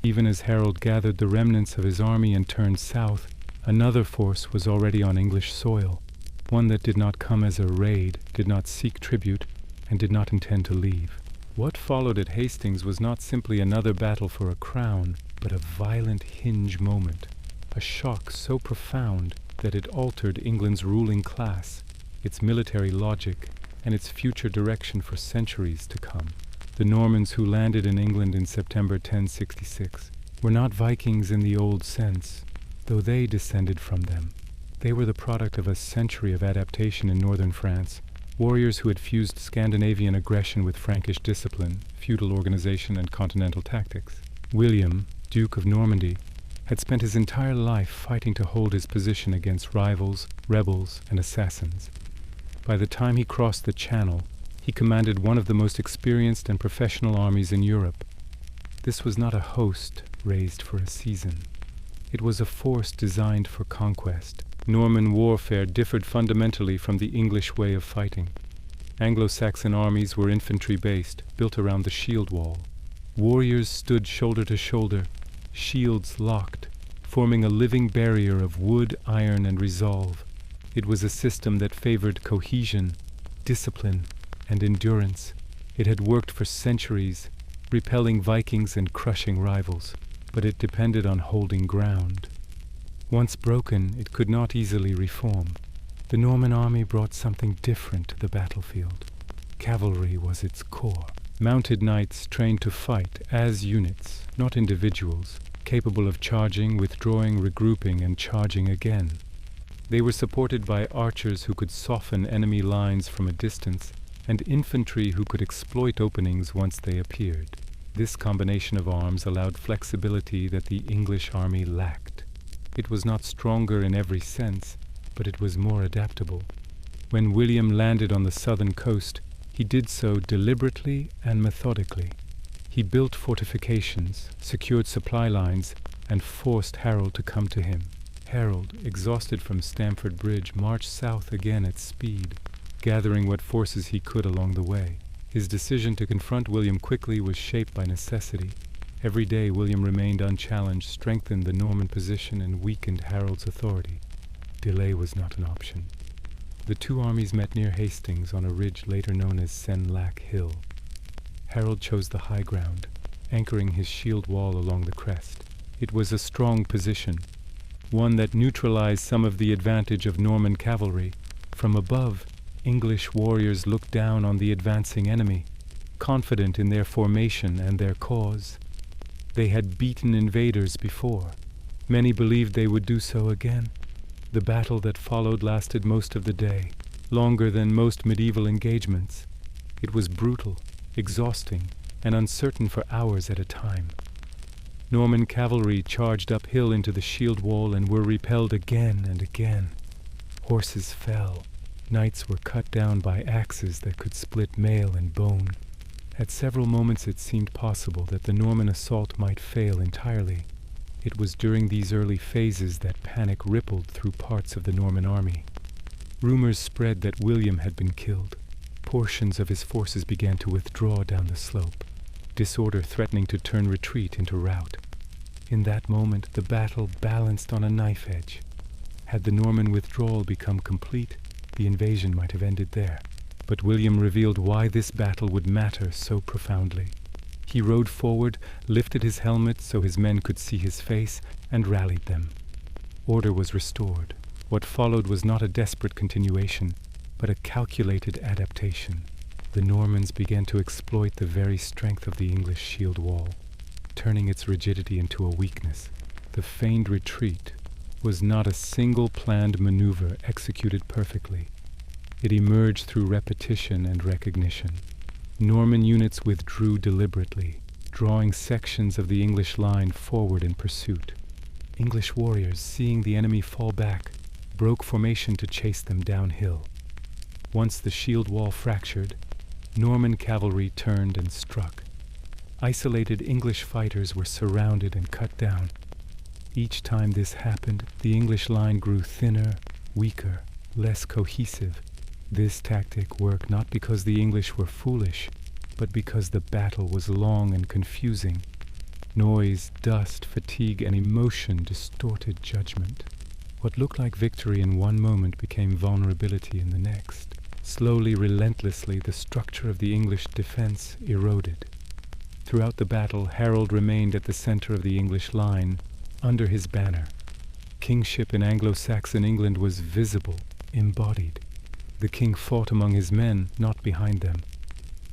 Even as Harold gathered the remnants of his army and turned south, another force was already on English soil, one that did not come as a raid, did not seek tribute, and did not intend to leave. What followed at Hastings was not simply another battle for a crown, but a violent hinge moment, a shock so profound that it altered England's ruling class, its military logic, and its future direction for centuries to come. The Normans who landed in England in September 1066 were not Vikings in the old sense, though they descended from them. They were the product of a century of adaptation in northern France, warriors who had fused Scandinavian aggression with Frankish discipline, feudal organization, and continental tactics. William, Duke of Normandy, had spent his entire life fighting to hold his position against rivals, rebels, and assassins. By the time he crossed the Channel, he commanded one of the most experienced and professional armies in Europe. This was not a host raised for a season. It was a force designed for conquest. Norman warfare differed fundamentally from the English way of fighting. Anglo-Saxon armies were infantry-based, built around the shield wall. Warriors stood shoulder to shoulder, shields locked, forming a living barrier of wood, iron, and resolve. It was a system that favored cohesion, discipline, and endurance. It had worked for centuries, repelling Vikings and crushing rivals, but it depended on holding ground. Once broken, it could not easily reform. The Norman army brought something different to the battlefield. Cavalry was its core. Mounted knights trained to fight as units, not individuals, capable of charging, withdrawing, regrouping, and charging again. They were supported by archers who could soften enemy lines from a distance, and infantry who could exploit openings once they appeared. This combination of arms allowed flexibility that the English army lacked. It was not stronger in every sense, but it was more adaptable. When William landed on the southern coast, he did so deliberately and methodically. He built fortifications, secured supply lines, and forced Harold to come to him. Harold, exhausted from Stamford Bridge, marched south again at speed, gathering what forces he could along the way. His decision to confront William quickly was shaped by necessity. Every day William remained unchallenged, strengthened the Norman position, and weakened Harold's authority. Delay was not an option. The two armies met near Hastings on a ridge later known as Senlac Hill. Harold chose the high ground, anchoring his shield wall along the crest. It was a strong position, one that neutralized some of the advantage of Norman cavalry. From above, English warriors looked down on the advancing enemy, confident in their formation and their cause. They had beaten invaders before. Many believed they would do so again. The battle that followed lasted most of the day, longer than most medieval engagements. It was brutal, exhausting, and uncertain for hours at a time. Norman cavalry charged uphill into the shield wall and were repelled again and again. Horses fell. Knights were cut down by axes that could split mail and bone. At several moments it seemed possible that the Norman assault might fail entirely. It was during these early phases that panic rippled through parts of the Norman army. Rumors spread that William had been killed. Portions of his forces began to withdraw down the slope, disorder threatening to turn retreat into rout. In that moment, the battle balanced on a knife edge. Had the Norman withdrawal become complete, the invasion might have ended there. But William revealed why this battle would matter so profoundly. He rode forward, lifted his helmet so his men could see his face, and rallied them. Order was restored. What followed was not a desperate continuation, but a calculated adaptation. The Normans began to exploit the very strength of the English shield wall, turning its rigidity into a weakness. The feigned retreat was not a single planned maneuver executed perfectly. It emerged through repetition and recognition. Norman units withdrew deliberately, drawing sections of the English line forward in pursuit. English warriors, seeing the enemy fall back, broke formation to chase them downhill. Once the shield wall fractured, Norman cavalry turned and struck. Isolated English fighters were surrounded and cut down. Each time this happened, the English line grew thinner, weaker, less cohesive. This tactic worked not because the English were foolish, but because the battle was long and confusing. Noise, dust, fatigue, and emotion distorted judgment. What looked like victory in one moment became vulnerability in the next. Slowly, relentlessly, the structure of the English defense eroded. Throughout the battle, Harold remained at the center of the English line, under his banner. Kingship in Anglo-Saxon England was visible, embodied. The king fought among his men, not behind them.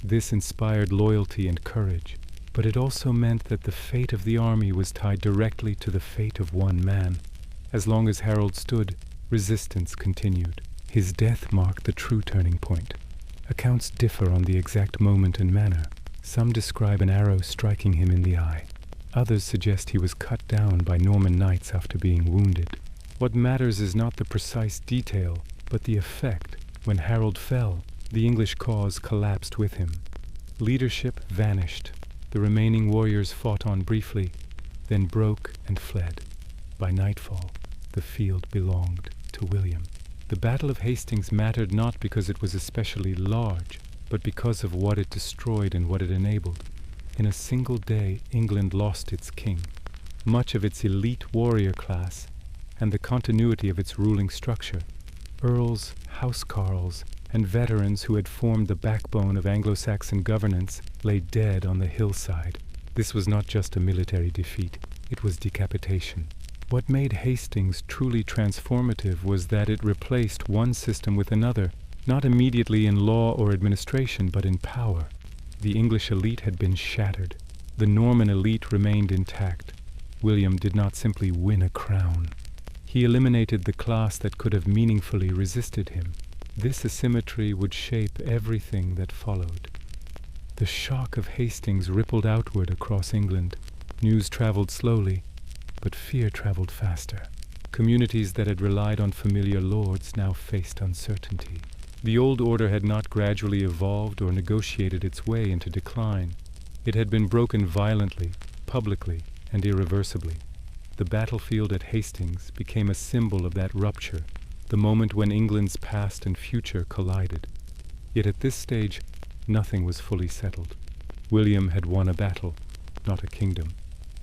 This inspired loyalty and courage, but it also meant that the fate of the army was tied directly to the fate of one man. As long as Harold stood, resistance continued. His death marked the true turning point. Accounts differ on the exact moment and manner. Some describe an arrow striking him in the eye. Others suggest he was cut down by Norman knights after being wounded. What matters is not the precise detail, but the effect. When Harold fell, the English cause collapsed with him. Leadership vanished. The remaining warriors fought on briefly, then broke and fled. By nightfall, the field belonged to William. The Battle of Hastings mattered not because it was especially large, but because of what it destroyed and what it enabled. In a single day, England lost its king, much of its elite warrior class, and the continuity of its ruling structure. Earls, housecarls, and veterans who had formed the backbone of Anglo-Saxon governance lay dead on the hillside. This was not just a military defeat, it was decapitation. What made Hastings truly transformative was that it replaced one system with another, not immediately in law or administration, but in power. The English elite had been shattered. The Norman elite remained intact. William did not simply win a crown. He eliminated the class that could have meaningfully resisted him. This asymmetry would shape everything that followed. The shock of Hastings rippled outward across England. News traveled slowly, but fear traveled faster. Communities that had relied on familiar lords now faced uncertainty. The old order had not gradually evolved or negotiated its way into decline. It had been broken violently, publicly, and irreversibly. The battlefield at Hastings became a symbol of that rupture, the moment when England's past and future collided. Yet at this stage, nothing was fully settled. William had won a battle, not a kingdom.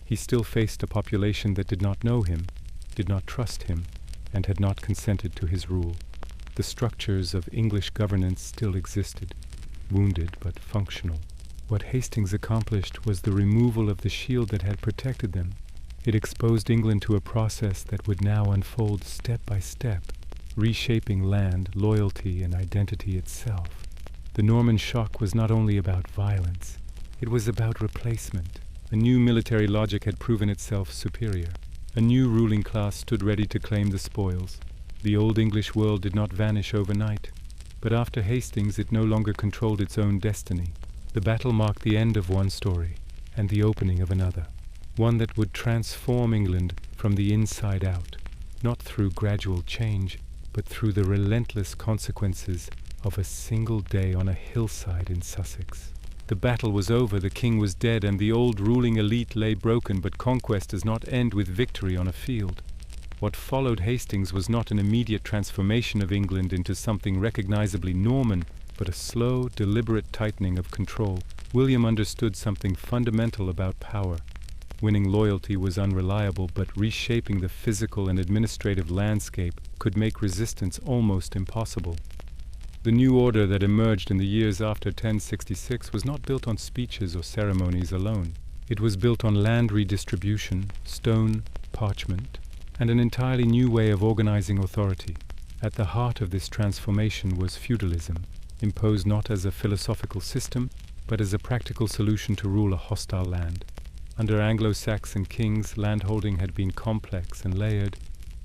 He still faced a population that did not know him, did not trust him, and had not consented to his rule. The structures of English governance still existed, wounded but functional. What Hastings accomplished was the removal of the shield that had protected them. It exposed England to a process that would now unfold step by step, reshaping land, loyalty, and identity itself. The Norman shock was not only about violence, it was about replacement. A new military logic had proven itself superior. A new ruling class stood ready to claim the spoils. The old English world did not vanish overnight, but after Hastings it no longer controlled its own destiny. The battle marked the end of one story and the opening of another, one that would transform England from the inside out, not through gradual change, but through the relentless consequences of a single day on a hillside in Sussex. The battle was over, the king was dead, and the old ruling elite lay broken, but conquest does not end with victory on a field. What followed Hastings was not an immediate transformation of England into something recognizably Norman, but a slow, deliberate tightening of control. William understood something fundamental about power. Winning loyalty was unreliable, but reshaping the physical and administrative landscape could make resistance almost impossible. The new order that emerged in the years after 1066 was not built on speeches or ceremonies alone. It was built on land redistribution, stone, parchment, and an entirely new way of organizing authority. At the heart of this transformation was feudalism, imposed not as a philosophical system, but as a practical solution to rule a hostile land. Under Anglo-Saxon kings, landholding had been complex and layered,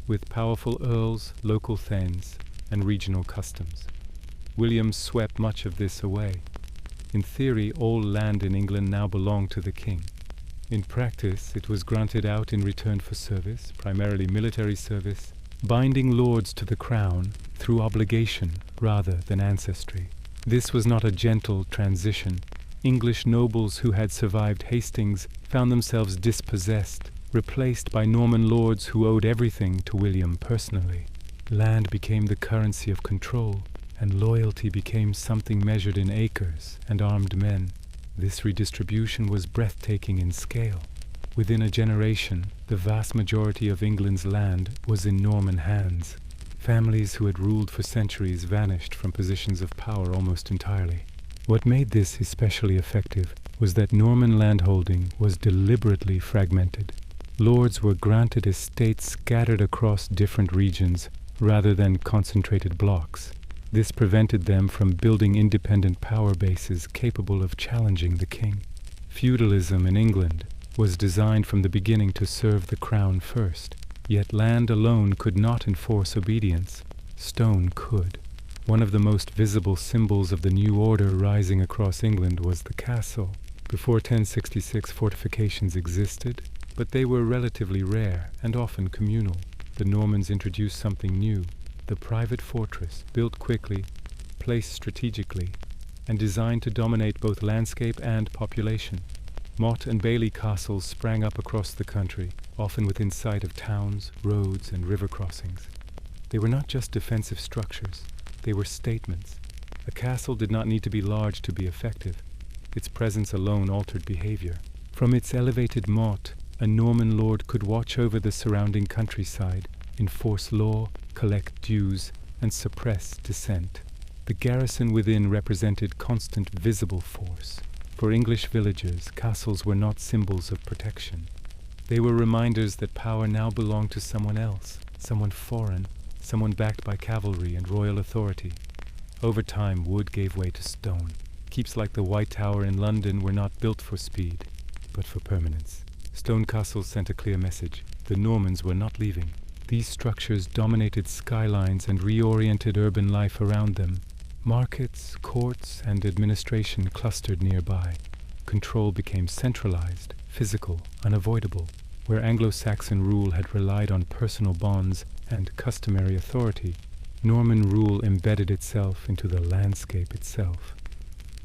with powerful earls, local thanes, and regional customs. William swept much of this away. In theory, all land in England now belonged to the king. In practice, it was granted out in return for service, primarily military service, binding lords to the crown through obligation rather than ancestry. This was not a gentle transition. English nobles who had survived Hastings found themselves dispossessed, replaced by Norman lords who owed everything to William personally. Land became the currency of control, and loyalty became something measured in acres and armed men. This redistribution was breathtaking in scale. Within a generation, the vast majority of England's land was in Norman hands. Families who had ruled for centuries vanished from positions of power almost entirely. What made this especially effective was that Norman landholding was deliberately fragmented. Lords were granted estates scattered across different regions rather than concentrated blocks. This prevented them from building independent power bases capable of challenging the king. Feudalism in England was designed from the beginning to serve the crown first. Yet land alone could not enforce obedience. Stone could. One of the most visible symbols of the new order rising across England was the castle. Before 1066, fortifications existed, but they were relatively rare and often communal. The Normans introduced something new: the private fortress, built quickly, placed strategically, and designed to dominate both landscape and population. Motte and bailey castles sprang up across the country, often within sight of towns, roads, and river crossings. They were not just defensive structures, they were statements. A castle did not need to be large to be effective. Its presence alone altered behavior. From its elevated motte, a Norman lord could watch over the surrounding countryside, enforce law, collect dues, and suppress dissent. The garrison within represented constant visible force. For English villagers, castles were not symbols of protection. They were reminders that power now belonged to someone else, someone foreign, someone backed by cavalry and royal authority. Over time, wood gave way to stone. Keeps like the White Tower in London were not built for speed, but for permanence. Stone castles sent a clear message: the Normans were not leaving. These structures dominated skylines and reoriented urban life around them. Markets, courts, and administration clustered nearby. Control became centralized, physical, unavoidable. Where Anglo-Saxon rule had relied on personal bonds and customary authority, Norman rule embedded itself into the landscape itself.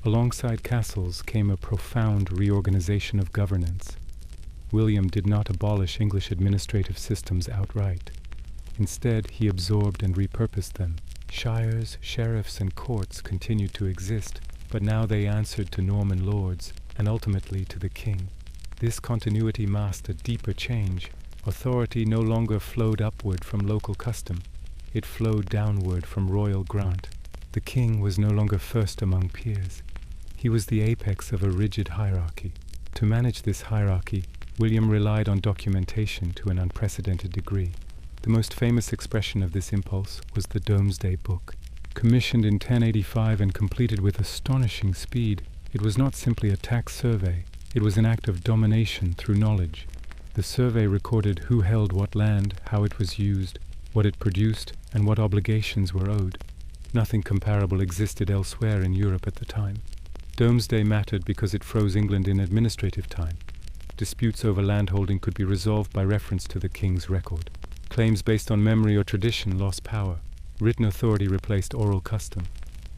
Alongside castles came a profound reorganization of governance. William did not abolish English administrative systems outright. Instead, he absorbed and repurposed them. Shires, sheriffs, and courts continued to exist, but now they answered to Norman lords, and ultimately to the king. This continuity masked a deeper change. Authority no longer flowed upward from local custom. It flowed downward from royal grant. The king was no longer first among peers. He was the apex of a rigid hierarchy. To manage this hierarchy, William relied on documentation to an unprecedented degree. The most famous expression of this impulse was the Domesday Book. Commissioned in 1085 and completed with astonishing speed, it was not simply a tax survey, it was an act of domination through knowledge. The survey recorded who held what land, how it was used, what it produced, and what obligations were owed. Nothing comparable existed elsewhere in Europe at the time. Domesday mattered because it froze England in administrative time. Disputes over landholding could be resolved by reference to the king's record. Claims based on memory or tradition lost power. Written authority replaced oral custom.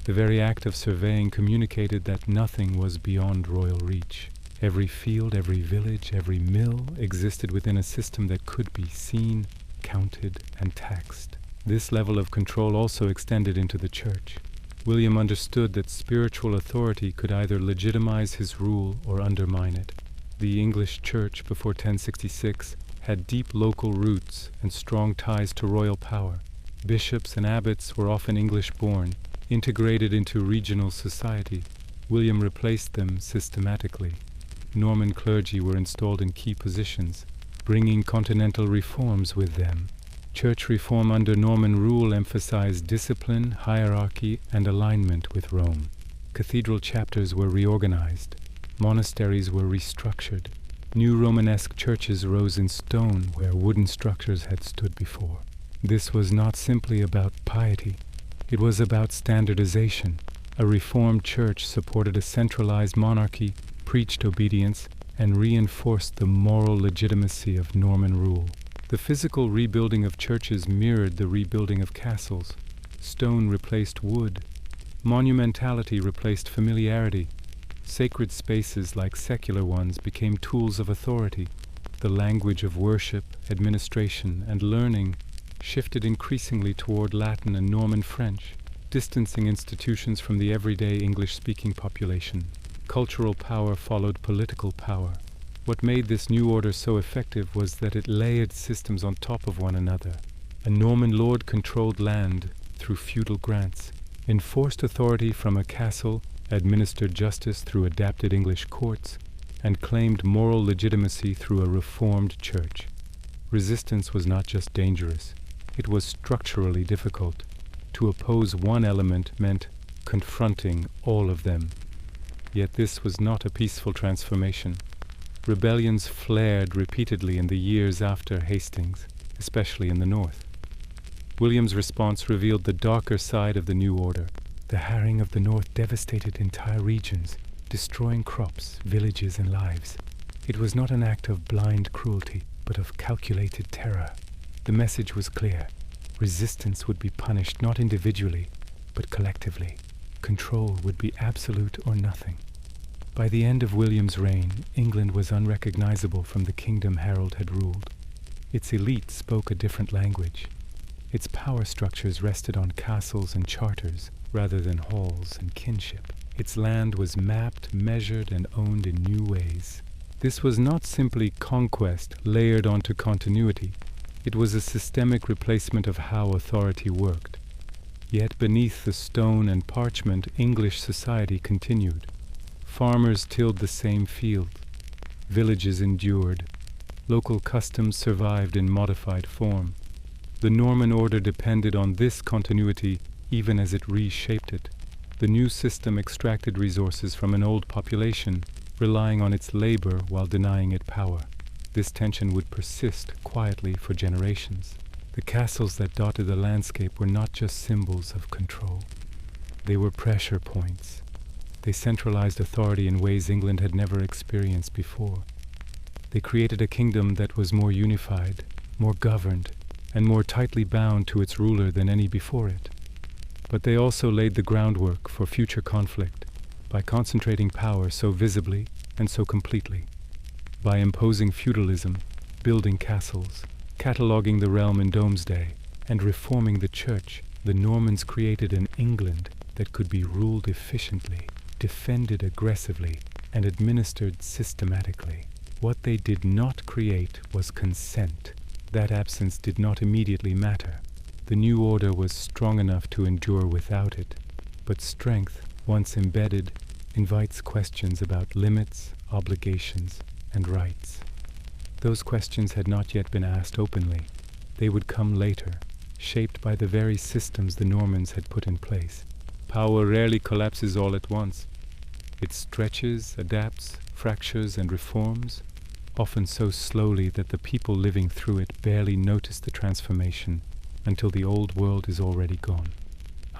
The very act of surveying communicated that nothing was beyond royal reach. Every field, every village, every mill existed within a system that could be seen, counted, and taxed. This level of control also extended into the church. William understood that spiritual authority could either legitimize his rule or undermine it. The English Church before 1066 had deep local roots and strong ties to royal power. Bishops and abbots were often English-born, integrated into regional society. William replaced them systematically. Norman clergy were installed in key positions, bringing continental reforms with them. Church reform under Norman rule emphasized discipline, hierarchy, and alignment with Rome. Cathedral chapters were reorganized. Monasteries were restructured. New Romanesque churches rose in stone where wooden structures had stood before. This was not simply about piety. It was about standardization. A reformed church supported a centralized monarchy, preached obedience, and reinforced the moral legitimacy of Norman rule. The physical rebuilding of churches mirrored the rebuilding of castles. Stone replaced wood. Monumentality replaced familiarity. Sacred spaces, like secular ones, became tools of authority. The language of worship, administration, and learning shifted increasingly toward Latin and Norman French, distancing institutions from the everyday English-speaking population. Cultural power followed political power. What made this new order so effective was that it layered systems on top of one another. A Norman lord controlled land through feudal grants, enforced authority from a castle, administered justice through adapted English courts, and claimed moral legitimacy through a reformed church. Resistance was not just dangerous, it was structurally difficult. To oppose one element meant confronting all of them. Yet this was not a peaceful transformation. Rebellions flared repeatedly in the years after Hastings, especially in the north. William's response revealed the darker side of the new order. The harrying of the north devastated entire regions, destroying crops, villages, and lives. It was not an act of blind cruelty, but of calculated terror. The message was clear. Resistance would be punished not individually, but collectively. Control would be absolute or nothing. By the end of William's reign, England was unrecognizable from the kingdom Harold had ruled. Its elite spoke a different language. Its power structures rested on castles and charters, rather than halls and kinship. Its land was mapped, measured, and owned in new ways. This was not simply conquest layered onto continuity. It was a systemic replacement of how authority worked. Yet beneath the stone and parchment, English society continued. Farmers tilled the same field. Villages endured. Local customs survived in modified form. The Norman order depended on this continuity even as it reshaped it. The new system extracted resources from an old population, relying on its labor while denying it power. This tension would persist quietly for generations. The castles that dotted the landscape were not just symbols of control. They were pressure points. They centralized authority in ways England had never experienced before. They created a kingdom that was more unified, more governed, and more tightly bound to its ruler than any before it. But they also laid the groundwork for future conflict by concentrating power so visibly and so completely. By imposing feudalism, building castles, cataloging the realm in Domesday, and reforming the church, the Normans created an England that could be ruled efficiently, defended aggressively, and administered systematically. What they did not create was consent. That absence did not immediately matter. The new order was strong enough to endure without it. But strength, once embedded, invites questions about limits, obligations, and rights. Those questions had not yet been asked openly. They would come later, shaped by the very systems the Normans had put in place. Power rarely collapses all at once. It stretches, adapts, fractures, and reforms, often so slowly that the people living through it barely notice the transformation until the old world is already gone.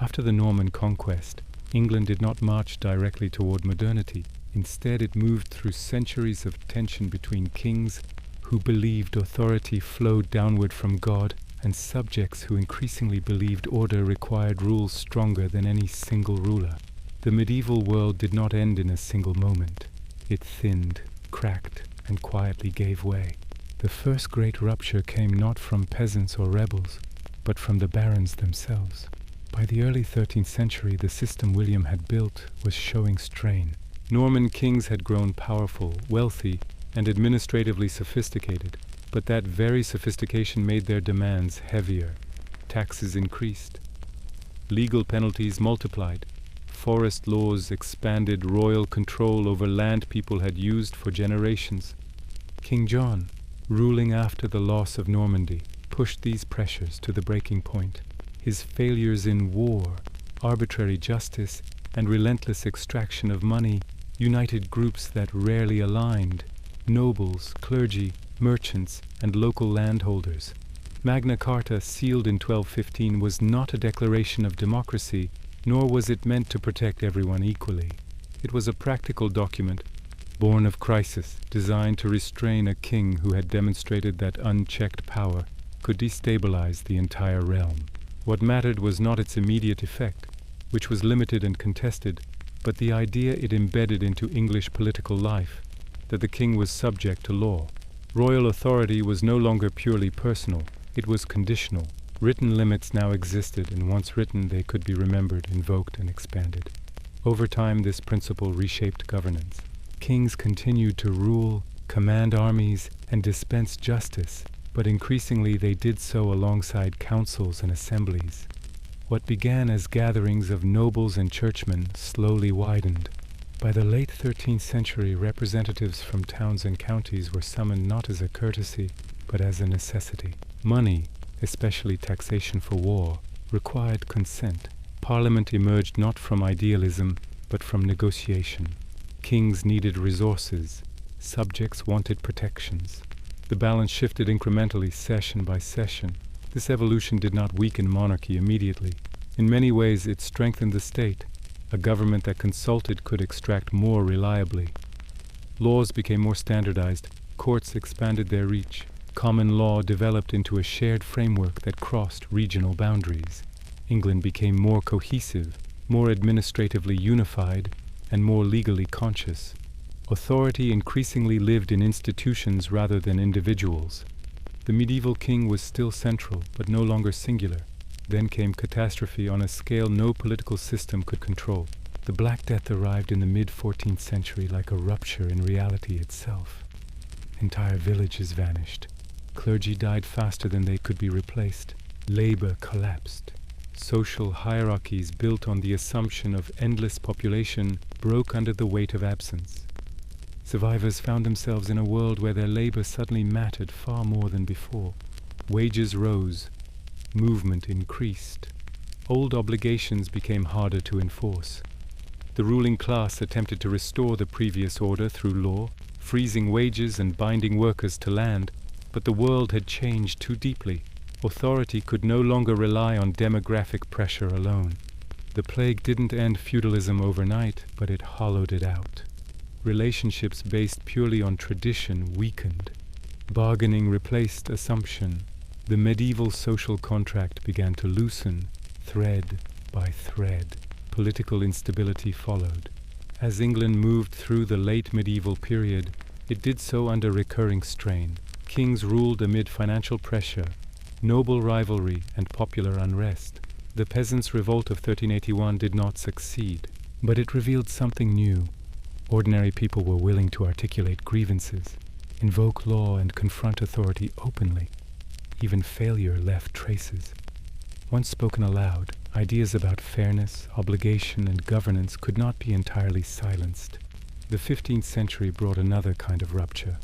After the Norman Conquest, England did not march directly toward modernity. Instead, it moved through centuries of tension between kings who believed authority flowed downward from God and subjects who increasingly believed order required rules stronger than any single ruler. The medieval world did not end in a single moment. It thinned, cracked, and quietly gave way. The first great rupture came not from peasants or rebels, but from the barons themselves. By the early 13th century, the system William had built was showing strain. Norman kings had grown powerful, wealthy, and administratively sophisticated, but that very sophistication made their demands heavier. Taxes increased. Legal penalties multiplied. Forest laws expanded royal control over land people had used for generations. King John, ruling after the loss of Normandy, pushed these pressures to the breaking point. His failures in war, arbitrary justice, and relentless extraction of money united groups that rarely aligned: nobles, clergy, merchants, and local landholders. Magna Carta, sealed in 1215, was not a declaration of democracy, nor was it meant to protect everyone equally. It was a practical document, born of crisis, designed to restrain a king who had demonstrated that unchecked power could destabilize the entire realm. What mattered was not its immediate effect, which was limited and contested, but the idea it embedded into English political life, that the king was subject to law. Royal authority was no longer purely personal, it was conditional. Written limits now existed, and once written they could be remembered, invoked, and expanded. Over time, this principle reshaped governance. Kings continued to rule, command armies, and dispense justice, but increasingly they did so alongside councils and assemblies. What began as gatherings of nobles and churchmen slowly widened. By the late 13th century, representatives from towns and counties were summoned not as a courtesy, but as a necessity. Money, especially taxation for war, required consent. Parliament emerged not from idealism, but from negotiation. Kings needed resources. Subjects wanted protections. The balance shifted incrementally, session by session. This evolution did not weaken monarchy immediately. In many ways, it strengthened the state. A government that consulted could extract more reliably. Laws became more standardized. Courts expanded their reach. Common law developed into a shared framework that crossed regional boundaries. England became more cohesive, more administratively unified, and more legally conscious. Authority increasingly lived in institutions rather than individuals. The medieval king was still central, but no longer singular. Then came catastrophe on a scale no political system could control. The Black Death arrived in the mid-14th century like a rupture in reality itself. Entire villages vanished. Clergy died faster than they could be replaced. Labor collapsed. Social hierarchies built on the assumption of endless population broke under the weight of absence. Survivors found themselves in a world where their labor suddenly mattered far more than before. Wages rose. Movement increased. Old obligations became harder to enforce. The ruling class attempted to restore the previous order through law, freezing wages and binding workers to land, but the world had changed too deeply. Authority could no longer rely on demographic pressure alone. The plague didn't end feudalism overnight, but it hollowed it out. Relationships based purely on tradition weakened. Bargaining replaced assumption. The medieval social contract began to loosen, thread by thread. Political instability followed. As England moved through the late medieval period, it did so under recurring strain. Kings ruled amid financial pressure, noble rivalry, and popular unrest. The peasants' revolt of 1381 did not succeed, but it revealed something new. Ordinary people were willing to articulate grievances, invoke law, and confront authority openly. Even failure left traces. Once spoken aloud, ideas about fairness, obligation, and governance could not be entirely silenced. The 15th century brought another kind of rupture.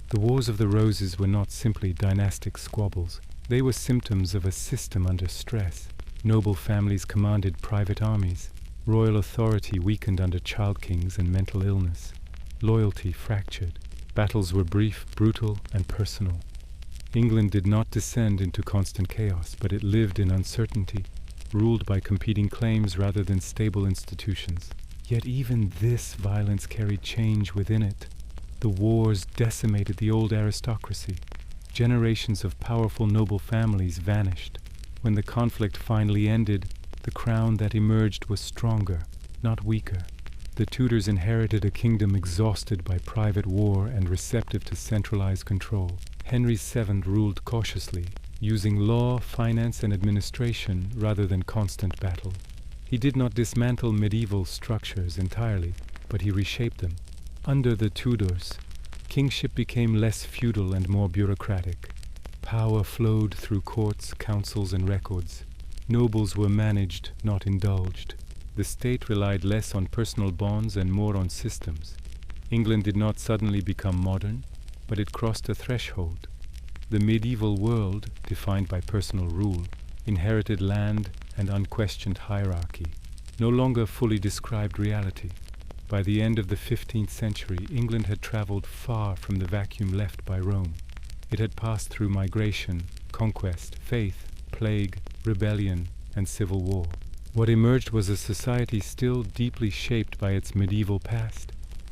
The Wars of the Roses were not simply dynastic squabbles. They were symptoms of a system under stress. Noble families commanded private armies. Royal authority weakened under child kings and mental illness. Loyalty fractured. Battles were brief, brutal, and personal. England did not descend into constant chaos, but it lived in uncertainty, ruled by competing claims rather than stable institutions. Yet even this violence carried change within it. The wars decimated the old aristocracy. Generations of powerful noble families vanished. When the conflict finally ended, the crown that emerged was stronger, not weaker. The Tudors inherited a kingdom exhausted by private war and receptive to centralized control. Henry VII ruled cautiously, using law, finance, and administration rather than constant battle. He did not dismantle medieval structures entirely, but he reshaped them. Under the Tudors, Kingship became less feudal and more bureaucratic. Power flowed through courts, councils, and records. Nobles were managed, not indulged. The state relied less on personal bonds and more on systems. England did not suddenly become modern, but it crossed a threshold. The medieval world, defined by personal rule, inherited land and unquestioned hierarchy, no longer fully described reality. By the end of the 15th century, England had traveled far from the vacuum left by Rome. It had passed through migration, conquest, faith, plague, rebellion, and civil war. What emerged was a society still deeply shaped by its medieval past,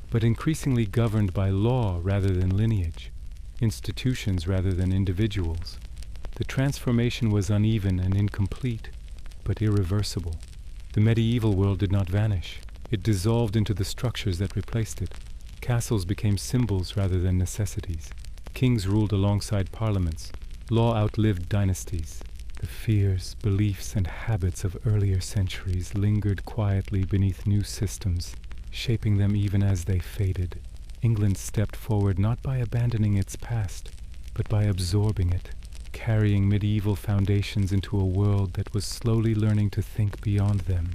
but increasingly governed by law rather than lineage, institutions rather than individuals. The transformation was uneven and incomplete, but irreversible. The medieval world did not vanish. It dissolved into the structures that replaced it. Castles became symbols rather than necessities. Kings ruled alongside parliaments. Law outlived dynasties. The fears, beliefs, and habits of earlier centuries lingered quietly beneath new systems, shaping them even as they faded. England stepped forward not by abandoning its past, but by absorbing it, carrying medieval foundations into a world that was slowly learning to think beyond them.